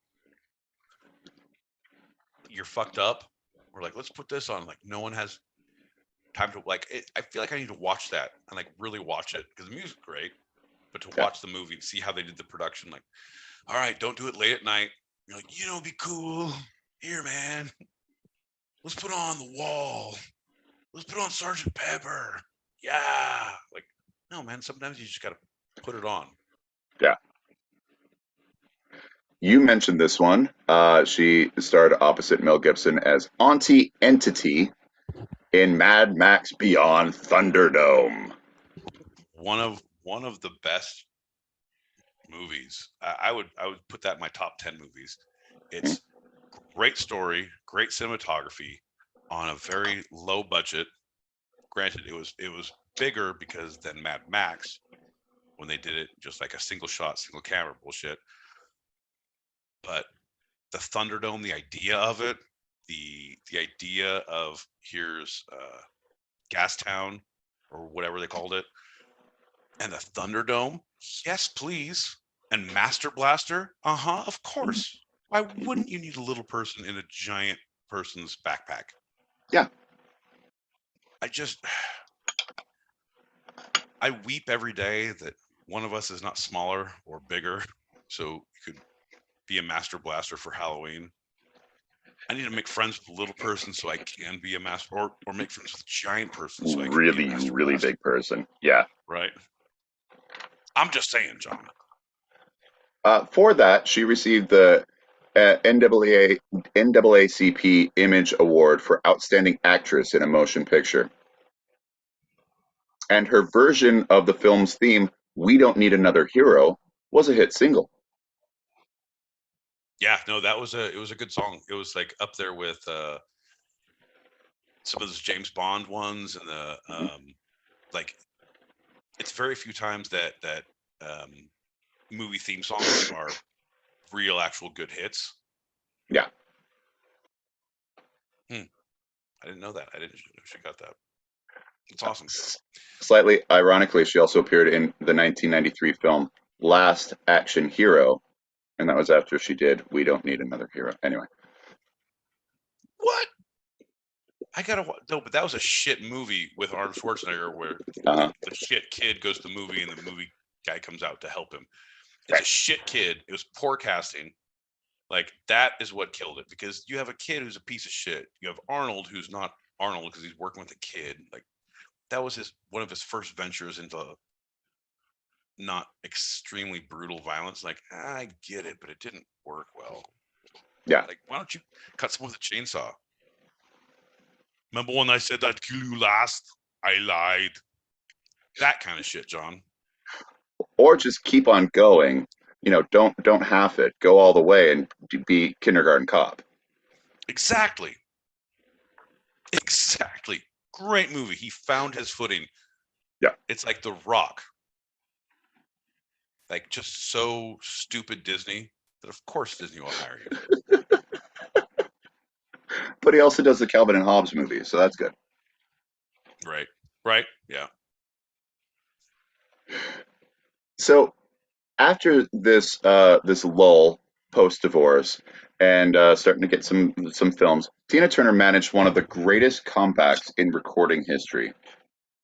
you're fucked up. We're like, let's put this on. Like, no one has time to, like, I feel like I need to watch that and, like, really watch it because the music's great. but to watch the movie and see how they did the production, like, all right, don't do it late at night. You're like, you know, it'd be cool. Here, man, let's put on The Wall. Let's put on Sergeant Pepper. Yeah. Like, no, man, sometimes you just got to put it on. Yeah. You mentioned this one. She starred opposite Mel Gibson as Auntie Entity in Mad Max Beyond Thunderdome. One of the best movies. I would put that in my top 10 movies. It's great story, great cinematography on a very low budget. Granted, it was bigger because than Mad Max when they did it just like a single shot, single camera bullshit. But the Thunderdome, the idea of it, the idea of here's Gastown or whatever they called it, and the Thunderdome, yes, please. And Master Blaster, of course. Why wouldn't you need a little person in a giant person's backpack? Yeah. I weep every day that one of us is not smaller or bigger, so you could be a Master Blaster for Halloween. I need to make friends with a little person so I can be a master, or make friends with a giant person so I can be a Master really Blaster. big person. Yeah. Right. I'm just saying, John. For that, she received the NAACP Image Award for Outstanding Actress in a Motion Picture. And her version of the film's theme, "We Don't Need Another Hero," was a hit single. Yeah, no, it was a good song. It was like up there with some of those James Bond ones, and the like. It's very few times that movie theme songs are real, actual good hits. Yeah. I didn't know that. I didn't know she got that. It's awesome. Slightly ironically, she also appeared in the 1993 film Last Action Hero, and that was after she did "We Don't Need Another Hero." Anyway. What? I gotta no, but that was a shit movie with Arnold Schwarzenegger where the shit kid goes to the movie and the movie guy comes out to help him. It's a shit kid. It was poor casting. Like, that is what killed it, because you have a kid who's a piece of shit. You have Arnold who's not Arnold because he's working with a kid. Like, that was one of his first ventures into not extremely brutal violence. Like, I get it, but it didn't work well. Yeah. Like, why don't you cut someone with a chainsaw? Remember when I said I'd kill you last? I lied. That kind of shit, John. Or just keep on going. You know, don't half it. Go all the way and be kindergarten cop. Exactly. Great movie. He found his footing. Yeah. It's like The Rock. Like, just so stupid Disney that of course Disney will hire you. But he also does the Calvin and Hobbes movie, so that's good. Right. Yeah. So after this this lull post divorce and starting to get some films, Tina Turner managed one of the greatest comebacks in recording history.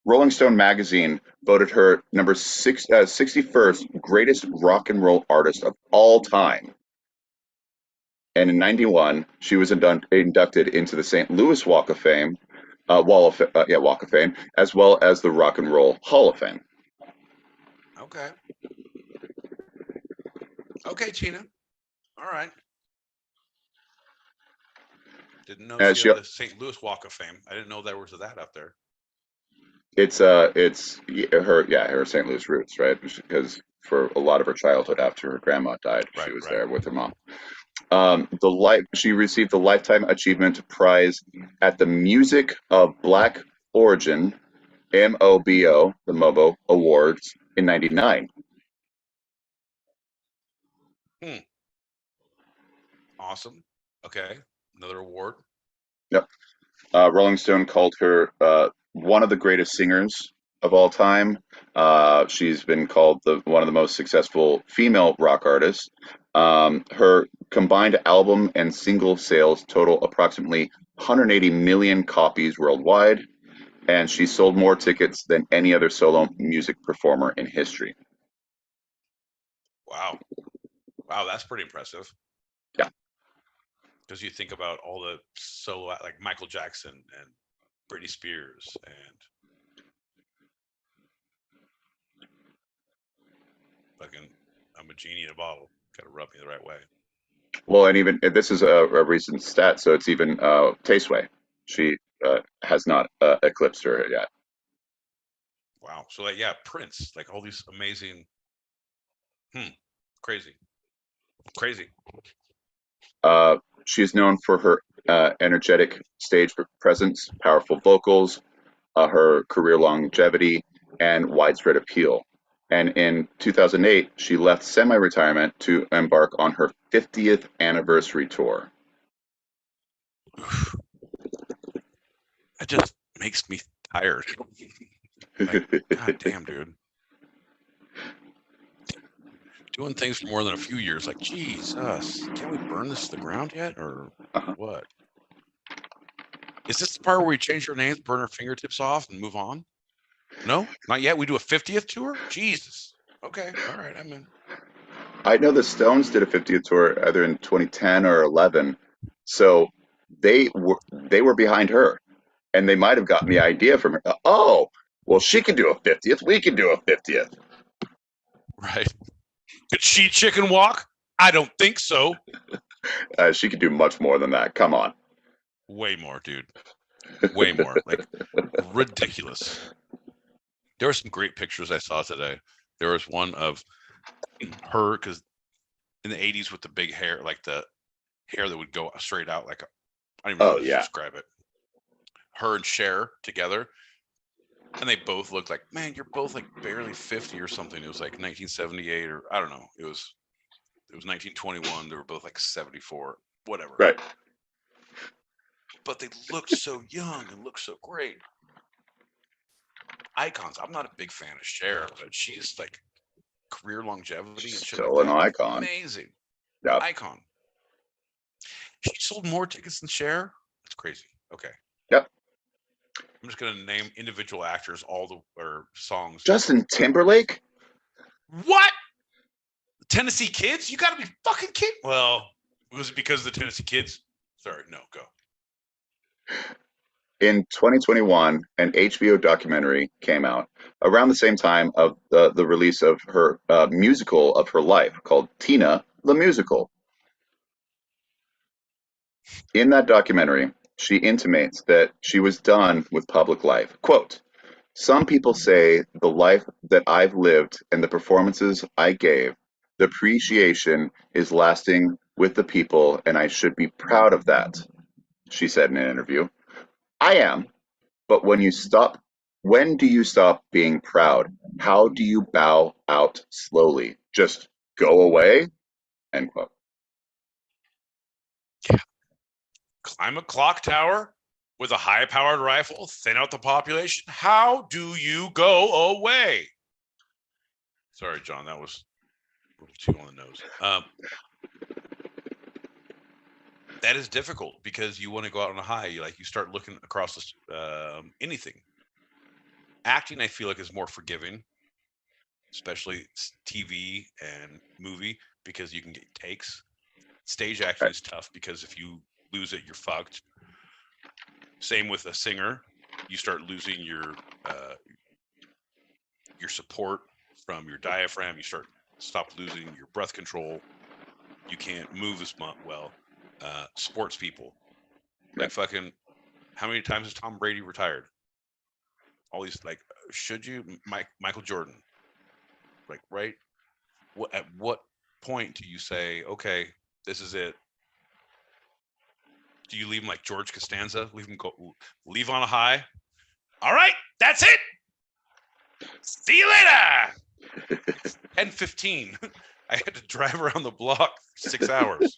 Rolling Stone magazine voted her number 61st greatest rock and roll artist of all time. And in '91, she was inducted into the St. Louis Walk of Fame, Walk of Fame, as well as the Rock and Roll Hall of Fame. Okay, Tina. All right. Didn't know she had the St. Louis Walk of Fame. I didn't know there was that up there. It's her St. Louis roots, right? Because for a lot of her childhood after her grandma died, she was there with her mom. She received the Lifetime Achievement Prize at the Music of Black Origin MOBO, the MOBO Awards in '99. Awesome. Okay. Another award. Yep. Rolling Stone called her one of the greatest singers of all time. She's been called one of the most successful female rock artists. Her combined album and single sales total approximately 180 million copies worldwide, and she sold more tickets than any other solo music performer in history. Wow. Wow, that's pretty impressive. Yeah. Because you think about all the solo, like Michael Jackson and Britney Spears and fucking I'm a genie in a bottle. Gotta rub me the right way. Well, and even this is a recent stat, so it's even Tasteway. She has not eclipsed her yet. Wow. So like, yeah, Prince, like all these amazing, crazy. She is known for her energetic stage presence, powerful vocals, her career longevity, and widespread appeal. And in 2008, she left semi-retirement to embark on her 50th anniversary tour. That just makes me tired. Like, God damn, dude. Doing things for more than a few years, like, Jesus, can't we burn this to the ground yet, or what? Is this the part where we change our names, burn our fingertips off, and move on? No, not yet. We do a 50th tour. Jesus. Okay, all right, I'm in. I know the Stones did a 50th tour either in 2010 or 11, so they were behind her, and they might have gotten the idea from her. Oh, well, she can do a 50th. We can do a 50th. Right. Could she chicken walk? I don't think so. She could do much more than that. Come on. Way more, dude. Way more. Like, ridiculous. There were some great pictures I saw today. There was one of her, because in the 80s with the big hair, like the hair that would go straight out, like, I don't even know how to describe it. Her and Cher together. And they both looked like, man, you're both like barely 50 or something. It was like 1978 or I don't know. It was 1921. They were both like 74, whatever. Right. But they looked so young and looked so great. Icons. I'm not a big fan of Cher, but she's like career longevity and shit. Still like an that. icon. Amazing. Yep. Icon. She sold more tickets than Cher. That's crazy. Okay. Yep. I'm just gonna name individual actors, or songs. Justin Timberlake? What? The Tennessee Kids? You gotta be fucking kidding. Well, was it because of the Tennessee Kids? Sorry, no, go. In 2021, an HBO documentary came out around the same time of the release of her musical of her life called Tina the Musical. In that documentary, she intimates that she was done with public life. Quote, "Some people say the life that I've lived and the performances I gave, the appreciation is lasting with the people, and I should be proud of that," she said in an interview. "I am, but when do you stop being proud? How do you bow out slowly? Just go away?" End quote. Yeah. Climb a clock tower with a high-powered rifle, thin out the population. How do you go away? Sorry, John, that was a little too on the nose. That is difficult because you want to go out on a high. You start looking across anything. Acting, I feel like, is more forgiving, especially TV and movie, because you can get takes. Stage acting is tough because if you lose it, you're fucked. Same with a singer. You start losing your support from your diaphragm. You stop losing your breath control. You can't move as much well. Sports people, like fucking, how many times has Tom Brady retired? All these, like, should you? Michael Jordan, like, right? At what point do you say, okay, this is it? Do you leave him like George Costanza? Leave on a high? All right, that's it. See you later. 10:15. I had to drive around the block for 6 hours.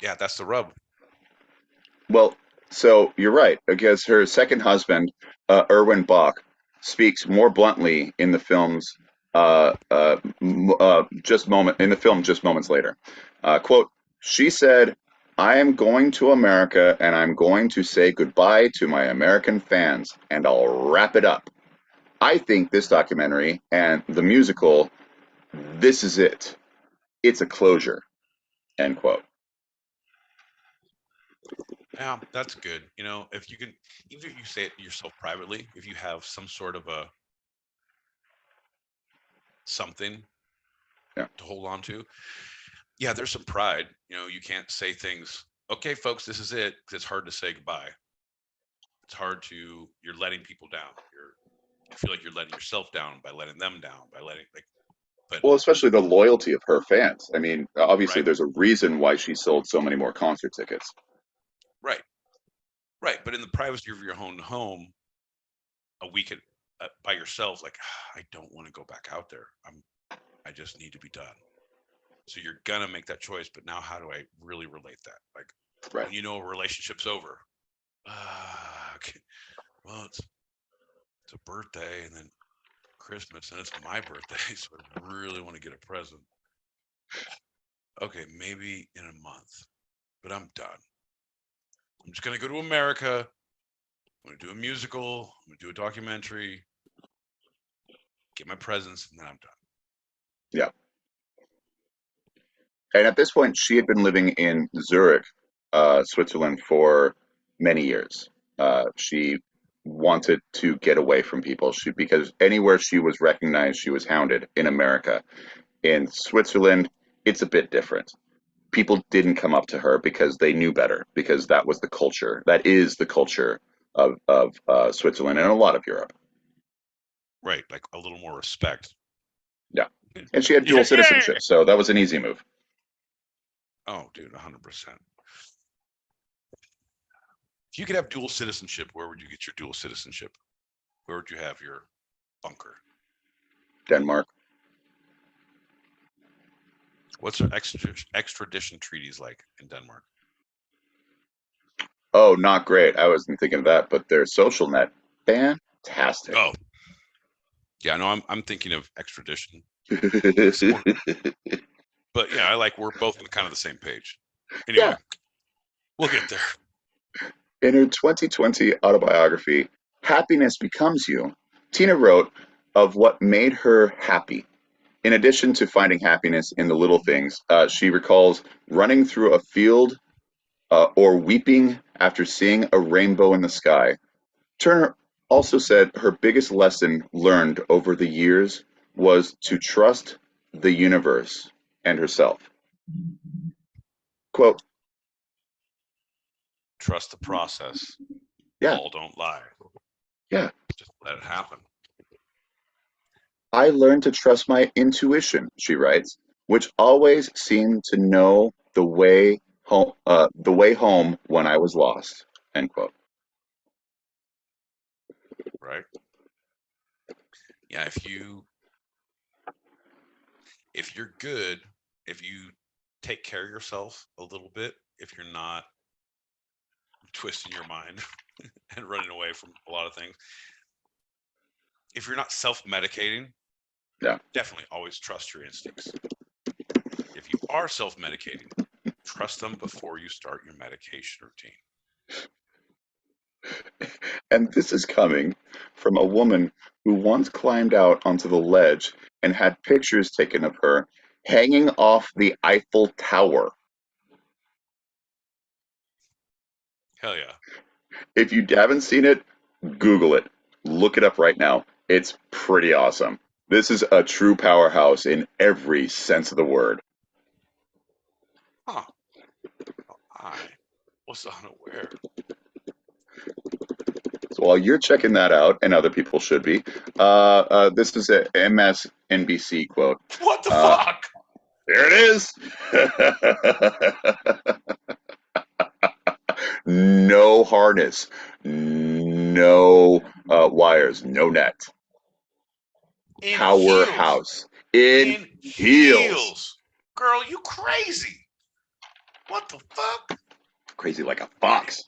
Yeah, that's the rub. Well, so you're right, because her second husband, Erwin Bach, speaks more bluntly in the film's just moments later. Quote, "She said, 'I am going to America and I'm going to say goodbye to my American fans and I'll wrap it up.' I think this documentary and the musical, this is it. It's a closure, end quote. Yeah, that's good. You know, if you can, even if you say it yourself privately, if you have some sort of a something Yeah. to hold on to, yeah, there's some pride. You know, you can't say things, okay, folks, this is it, because it's hard to say goodbye. It's hard to, you're letting people down. You feel like you're letting yourself down by letting them down, by letting, like, but. Well, especially the loyalty of her fans. I mean, obviously, Right. there's a reason why she sold so many more concert tickets. Right. Right. But in the privacy of your own home, a weekend by yourself, like, I don't want to go back out there. I just need to be done. So you're gonna make that choice, but now how do I really relate that? Like, Right. when you know a relationship's over, okay, well, it's a birthday and then Christmas and it's my birthday, so I really want to get a present. Okay, maybe in a month, but I'm done. I'm just gonna go to America. I'm gonna do a musical. I'm gonna do a documentary. Get my presents, and then I'm done. Yeah. And at this point, she had been living in Zurich, Switzerland, for many years. She wanted to get away from people. Because anywhere she was recognized, she was hounded. In America, in Switzerland, it's a bit different. People didn't come up to her because they knew better, because that was the culture. That is the culture of Switzerland and a lot of Europe. Right, like a little more respect. Yeah, and she had dual citizenship, so that was an easy move. Oh, dude, 100%. If you could have dual citizenship, where would you get your dual citizenship? Where would you have your bunker? Denmark. What's our extradition treaties like in Denmark? Oh, not great. I wasn't thinking of that, but their social net, fantastic. Oh, yeah, no, I'm thinking of extradition. But yeah, we're both on kind of the same page. Anyway, yeah. We'll get there. In her 2020 autobiography, Happiness Becomes You, Tina wrote of what made her happy. In addition to finding happiness in the little things, she recalls running through a field or weeping after seeing a rainbow in the sky. Turner also said her biggest lesson learned over the years was to trust the universe and herself. Quote, trust the process. Yeah. All don't lie. Yeah. Just let it happen. I learned to trust my intuition, she writes, which always seemed to know the way home when I was lost. End quote. Right. Yeah, if you're good, if you take care of yourself a little bit, if you're not twisting your mind and running away from a lot of things, if you're not self-medicating, yeah, definitely always trust your instincts. If you are self-medicating, trust them before you start your medication routine. And this is coming from a woman who once climbed out onto the ledge and had pictures taken of her hanging off the Eiffel Tower. Hell yeah. If you haven't seen it, Google it. Look it up right now. It's pretty awesome. This is a true powerhouse in every sense of the word. Huh. Well, I was unaware. So while you're checking that out, and other people should be, this is a MSNBC quote. What the fuck? There it is. No harness, no wires, no net. In Powerhouse. In heels. Girl, you crazy. What the fuck? Crazy like a fox.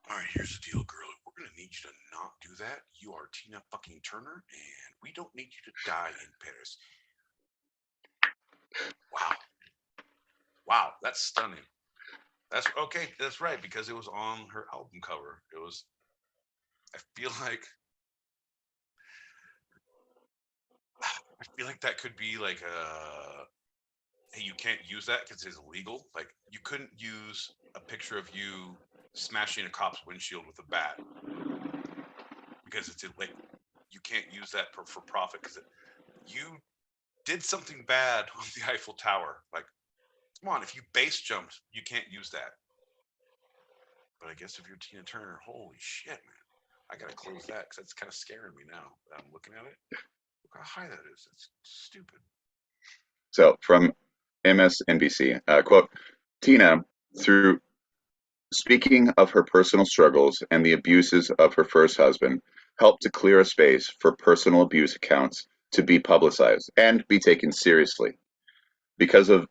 All right, here's the deal, girl. We're going to need you to not do that. You are Tina fucking Turner, and we don't need you to die in Paris. Wow. Wow, that's stunning. That's okay. That's right, because it was on her album cover. I feel like I feel like that could be like hey, you can't use that because it's illegal. Like you couldn't use a picture of you smashing a cop's windshield with a bat because it's like you can't use that for profit because you did something bad on the Eiffel Tower. Like, come on, if you base jumped, you can't use that. But I guess if you're Tina Turner, holy shit, man, I gotta close that because that's kind of scaring me now. I'm looking at it. Look how high that is. That's stupid. So from MSNBC, quote, Tina, through speaking of her personal struggles and the abuses of her first husband, helped to clear a space for personal abuse accounts to be publicized and be taken seriously. Because the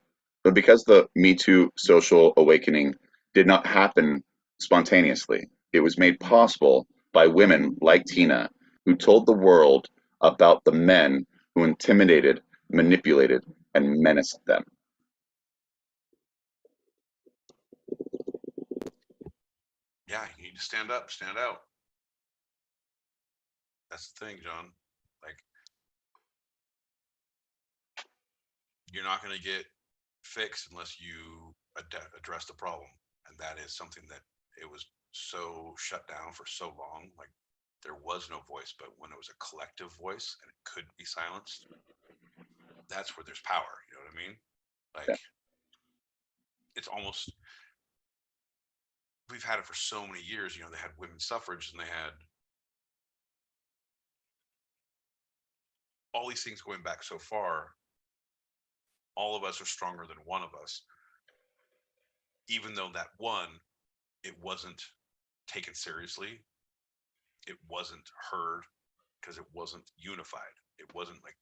Me Too social awakening did not happen spontaneously, it was made possible by women like Tina who told the world about the men who intimidated, manipulated, and menaced them. Yeah, you need to stand up, stand out. That's the thing, John. Like, you're not going to get fixed unless you address the problem. And that is something that it was so shut down for so long. Like, there was no voice, but when it was a collective voice and it could be silenced, that's where there's power. You know what I mean? Like, Yeah. it's almost, we've had it for so many years. You know, they had women's suffrage and they had all these things going back so far. All of us are stronger than one of us, even though that one, it wasn't taken seriously. It wasn't heard because it wasn't unified. It wasn't like,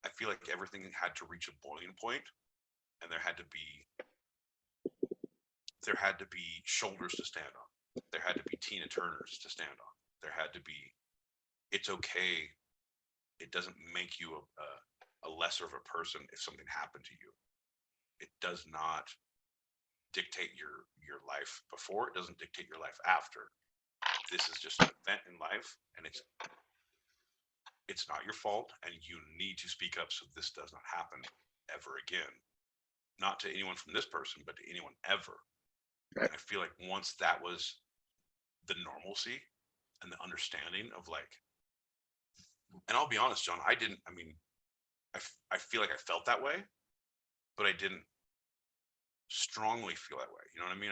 I feel like everything had to reach a boiling point and there had to be shoulders to stand on. There had to be Tina Turners to stand on. There had to be, it's okay. It doesn't make you a lesser of a person if something happened to you. It does not dictate your life before. It doesn't dictate your life after. This is just an event in life, and it's not your fault, and you need to speak up so this does not happen ever again. Not to anyone from this person, but to anyone ever. Right. And I feel like once that was the normalcy and the understanding of like, and I'll be honest, John, I feel like I felt that way, but I didn't strongly feel that way. You know what I mean?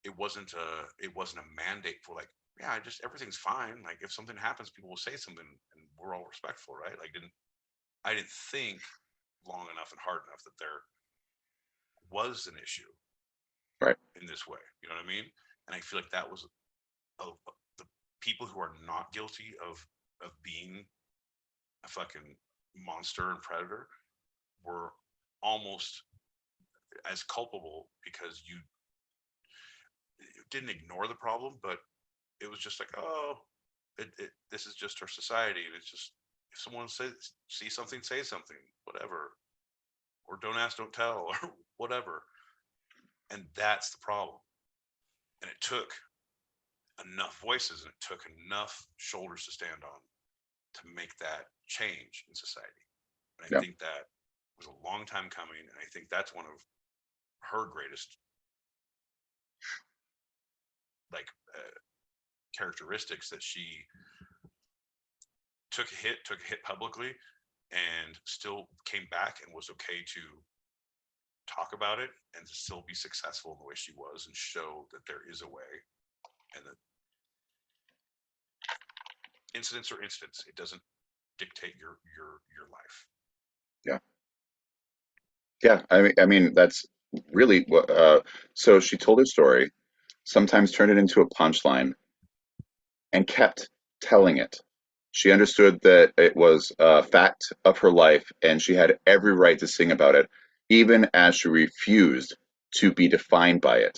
It wasn't a mandate for like, yeah, everything's fine. Like if something happens, people will say something and we're all respectful, right? Like I didn't think long enough and hard enough that there was an issue Right. in this way. You know what I mean? And I feel like that was the people who are not guilty of being a fucking monster and predator were almost as culpable because you didn't ignore the problem, but it was just like, oh, this is just our society, and it's just if someone see something, say something, whatever, or don't ask, don't tell, or whatever, and that's the problem. And it took enough voices and it took enough shoulders to stand on to make that change in society. And I Yeah. think that was a long time coming, and I think that's one of her greatest like characteristics, that she took a hit publicly and still came back and was okay to talk about it and to still be successful in the way she was and show that there is a way, and that incidents are incidents. It doesn't dictate your life. Yeah. Yeah. I mean, that's really what. So she told her story, sometimes turned it into a punchline, and kept telling it. She understood that it was a fact of her life, and she had every right to sing about it, even as she refused to be defined by it.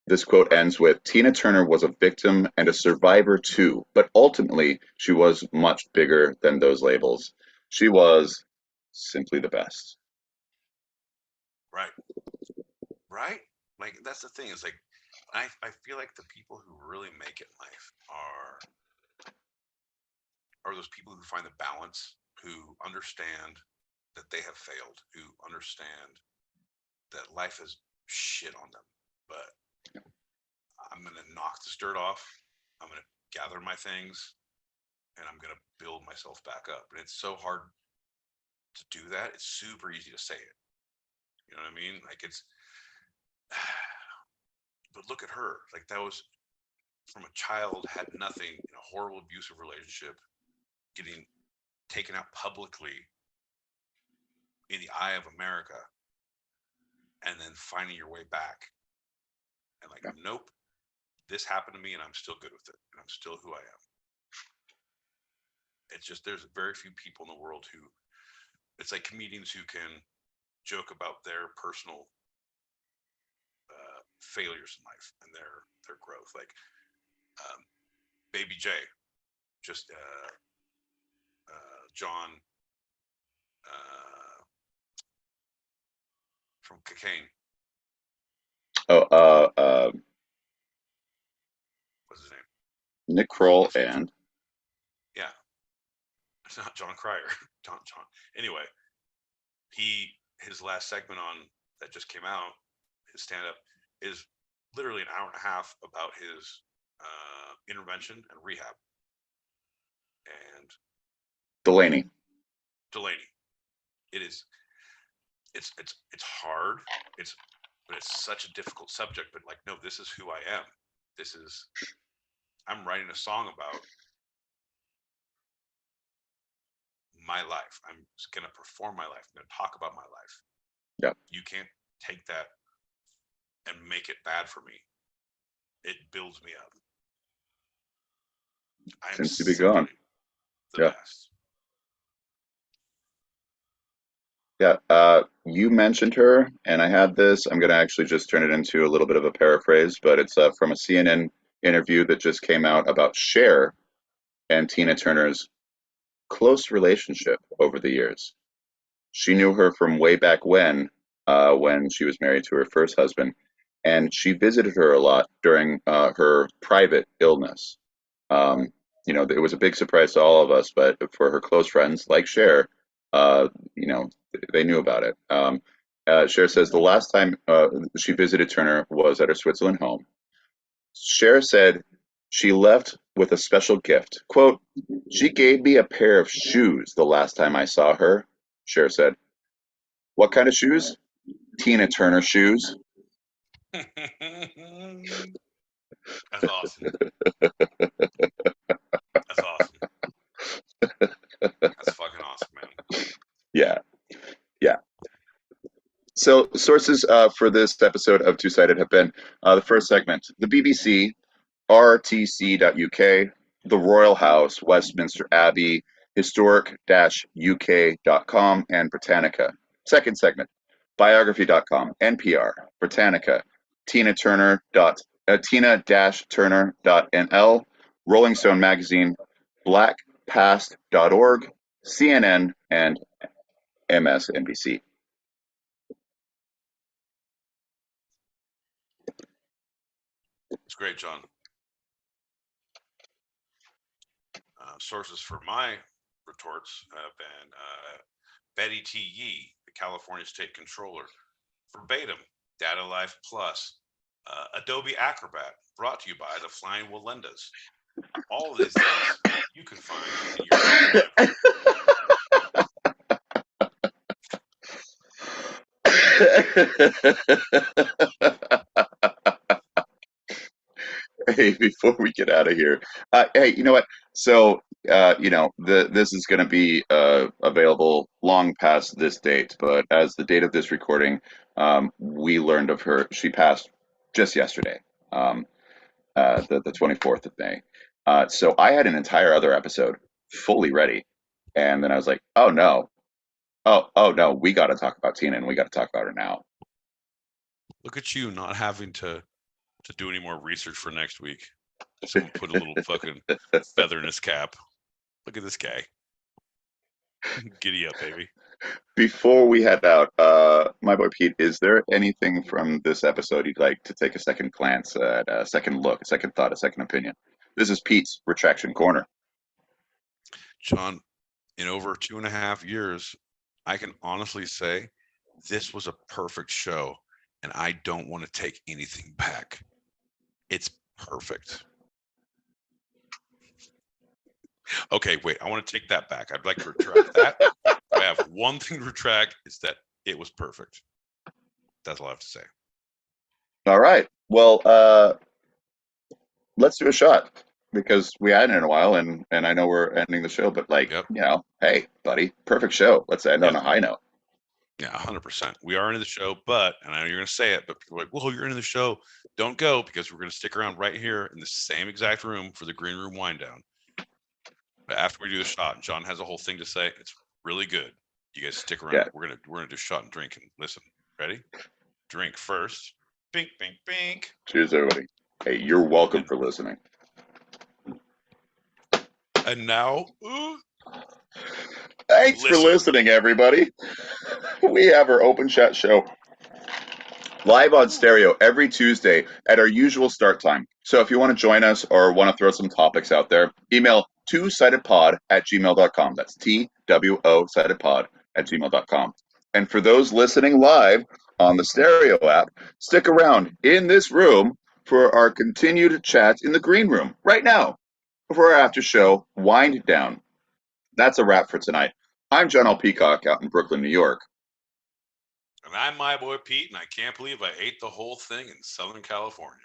This quote ends with, Tina Turner was a victim and a survivor too, but ultimately she was much bigger than those labels. She was simply the best. Right. Right? Like that's the thing, is like I feel like the people who really make it in life are those people who find the balance, who understand that they have failed, who understand that life is shit on them. But I'm going to knock this dirt off. I'm going to gather my things, and I'm going to build myself back up. And it's so hard to do that. It's super easy to say it. You know what I mean? Like it's, but look at her. Like that was from a child, had nothing, in a horrible abusive relationship, getting taken out publicly in the eye of America, and then finding your way back. And like, nope, this happened to me and I'm still good with it. And I'm still who I am. It's just, there's very few people in the world who, it's like comedians who can joke about their personal failures in life and their growth. Like Baby J, just John from Cocaine. What's his name? Nick Kroll and yeah, it's not John Cryer. John. Anyway, his last segment on that just came out, his stand-up, is literally an hour and a half about his intervention and rehab. And Delaney. It is. It's hard. But it's such a difficult subject. But like, no, this is who I am. I'm writing a song about my life. I'm going to perform my life. I'm going to talk about my life. Yeah. You can't take that and make it bad for me. It builds me up. I am Seems to be gone. The best. Yeah. You mentioned her, and I had this. I'm going to actually just turn it into a little bit of a paraphrase, but it's from a CNN interview that just came out about Cher and Tina Turner's close relationship over the years. She knew her from way back when she was married to her first husband, and she visited her a lot during her private illness. It was a big surprise to all of us, but for her close friends like Cher, they knew about it. Cher says the last time she visited Turner was at her Switzerland home. Cher said she left with a special gift. Quote, "She gave me a pair of shoes the last time I saw her," Cher said. "What kind of shoes?" "Tina Turner shoes." That's awesome. That's awesome. That's fucking awesome, man. Yeah. So sources for this episode of Two Sided have been the first segment, the BBC, rtc.uk, the Royal House, Westminster Abbey, historic-uk.com, and Britannica. Second segment, biography.com, NPR, Britannica, tina-turner.nl, Rolling Stone Magazine, blackpast.org, CNN, and MSNBC. It's great, John. Sources for my retorts have been Betty T. Yee, the California State Controller, verbatim, Data Life Plus, Adobe Acrobat, brought to you by the Flying Walendas. All of these things you can find in your library. Hey, before we get out of here, hey, you know what? So, this is going to be available long past this date, but as the date of this recording, we learned of her. She passed just yesterday, the 24th of May. So I had an entire other episode fully ready, and then I was like, oh no, we got to talk about Tina, and we got to talk about her now. Look at you not having to do any more research for next week. Someone put a little fucking feather in his cap. Look at this guy. Giddy up, baby. Before we head out, my boy Pete, is there anything from this episode you'd like to take a second glance at, a second look, a second thought, a second opinion? This is Pete's Retraction Corner. John, in over 2.5 years, I can honestly say this was a perfect show, and I don't want to take anything back. It's perfect. Okay, wait, I want to take that back. I'd like to retract that. I have one thing to retract, is that it was perfect. That's all I have to say. All right. Well, let's do a shot, because we hadn't in a while, and I know we're ending the show, but hey, buddy, perfect show. Let's end on a high note. Yeah, 100%. We are into the show, but, and I know you're going to say it, but people are like, well, you're into the show. Don't go, because we're going to stick around right here in the same exact room for the green room wind down. But after we do the shot, John has a whole thing to say. It's really good. You guys stick around. Yeah. We're gonna do shot and drink and listen. Ready? Drink first. Bink, bink, bink. Cheers, everybody. Hey, you're welcome for listening. And now, thanks for listening, everybody. We have our open chat show live on stereo every Tuesday at our usual start time. So if you want to join us or want to throw some topics out there, email twosidedpod@gmail.com. That's TWO sidedpod@gmail.com. And for those listening live on the stereo app, stick around in this room for our continued chat in the green room right now for our after show wind down. That's a wrap for tonight. I'm John L. Peacock out in Brooklyn, New York. And I'm my boy Pete, and I can't believe I ate the whole thing in Southern California.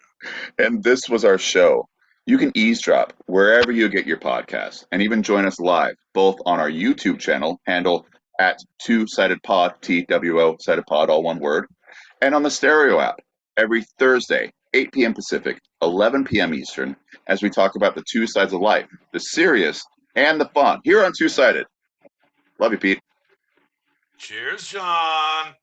And this was our show. You can eavesdrop wherever you get your podcasts, and even join us live, both on our YouTube channel, handle at two-sidedpod, TWO sided pod, all one word, and on the stereo app every Thursday, 8 p.m. Pacific, 11 p.m. Eastern, as we talk about the two sides of life, the serious and the fun, here on Two Sided. Love you, Pete. Cheers, John.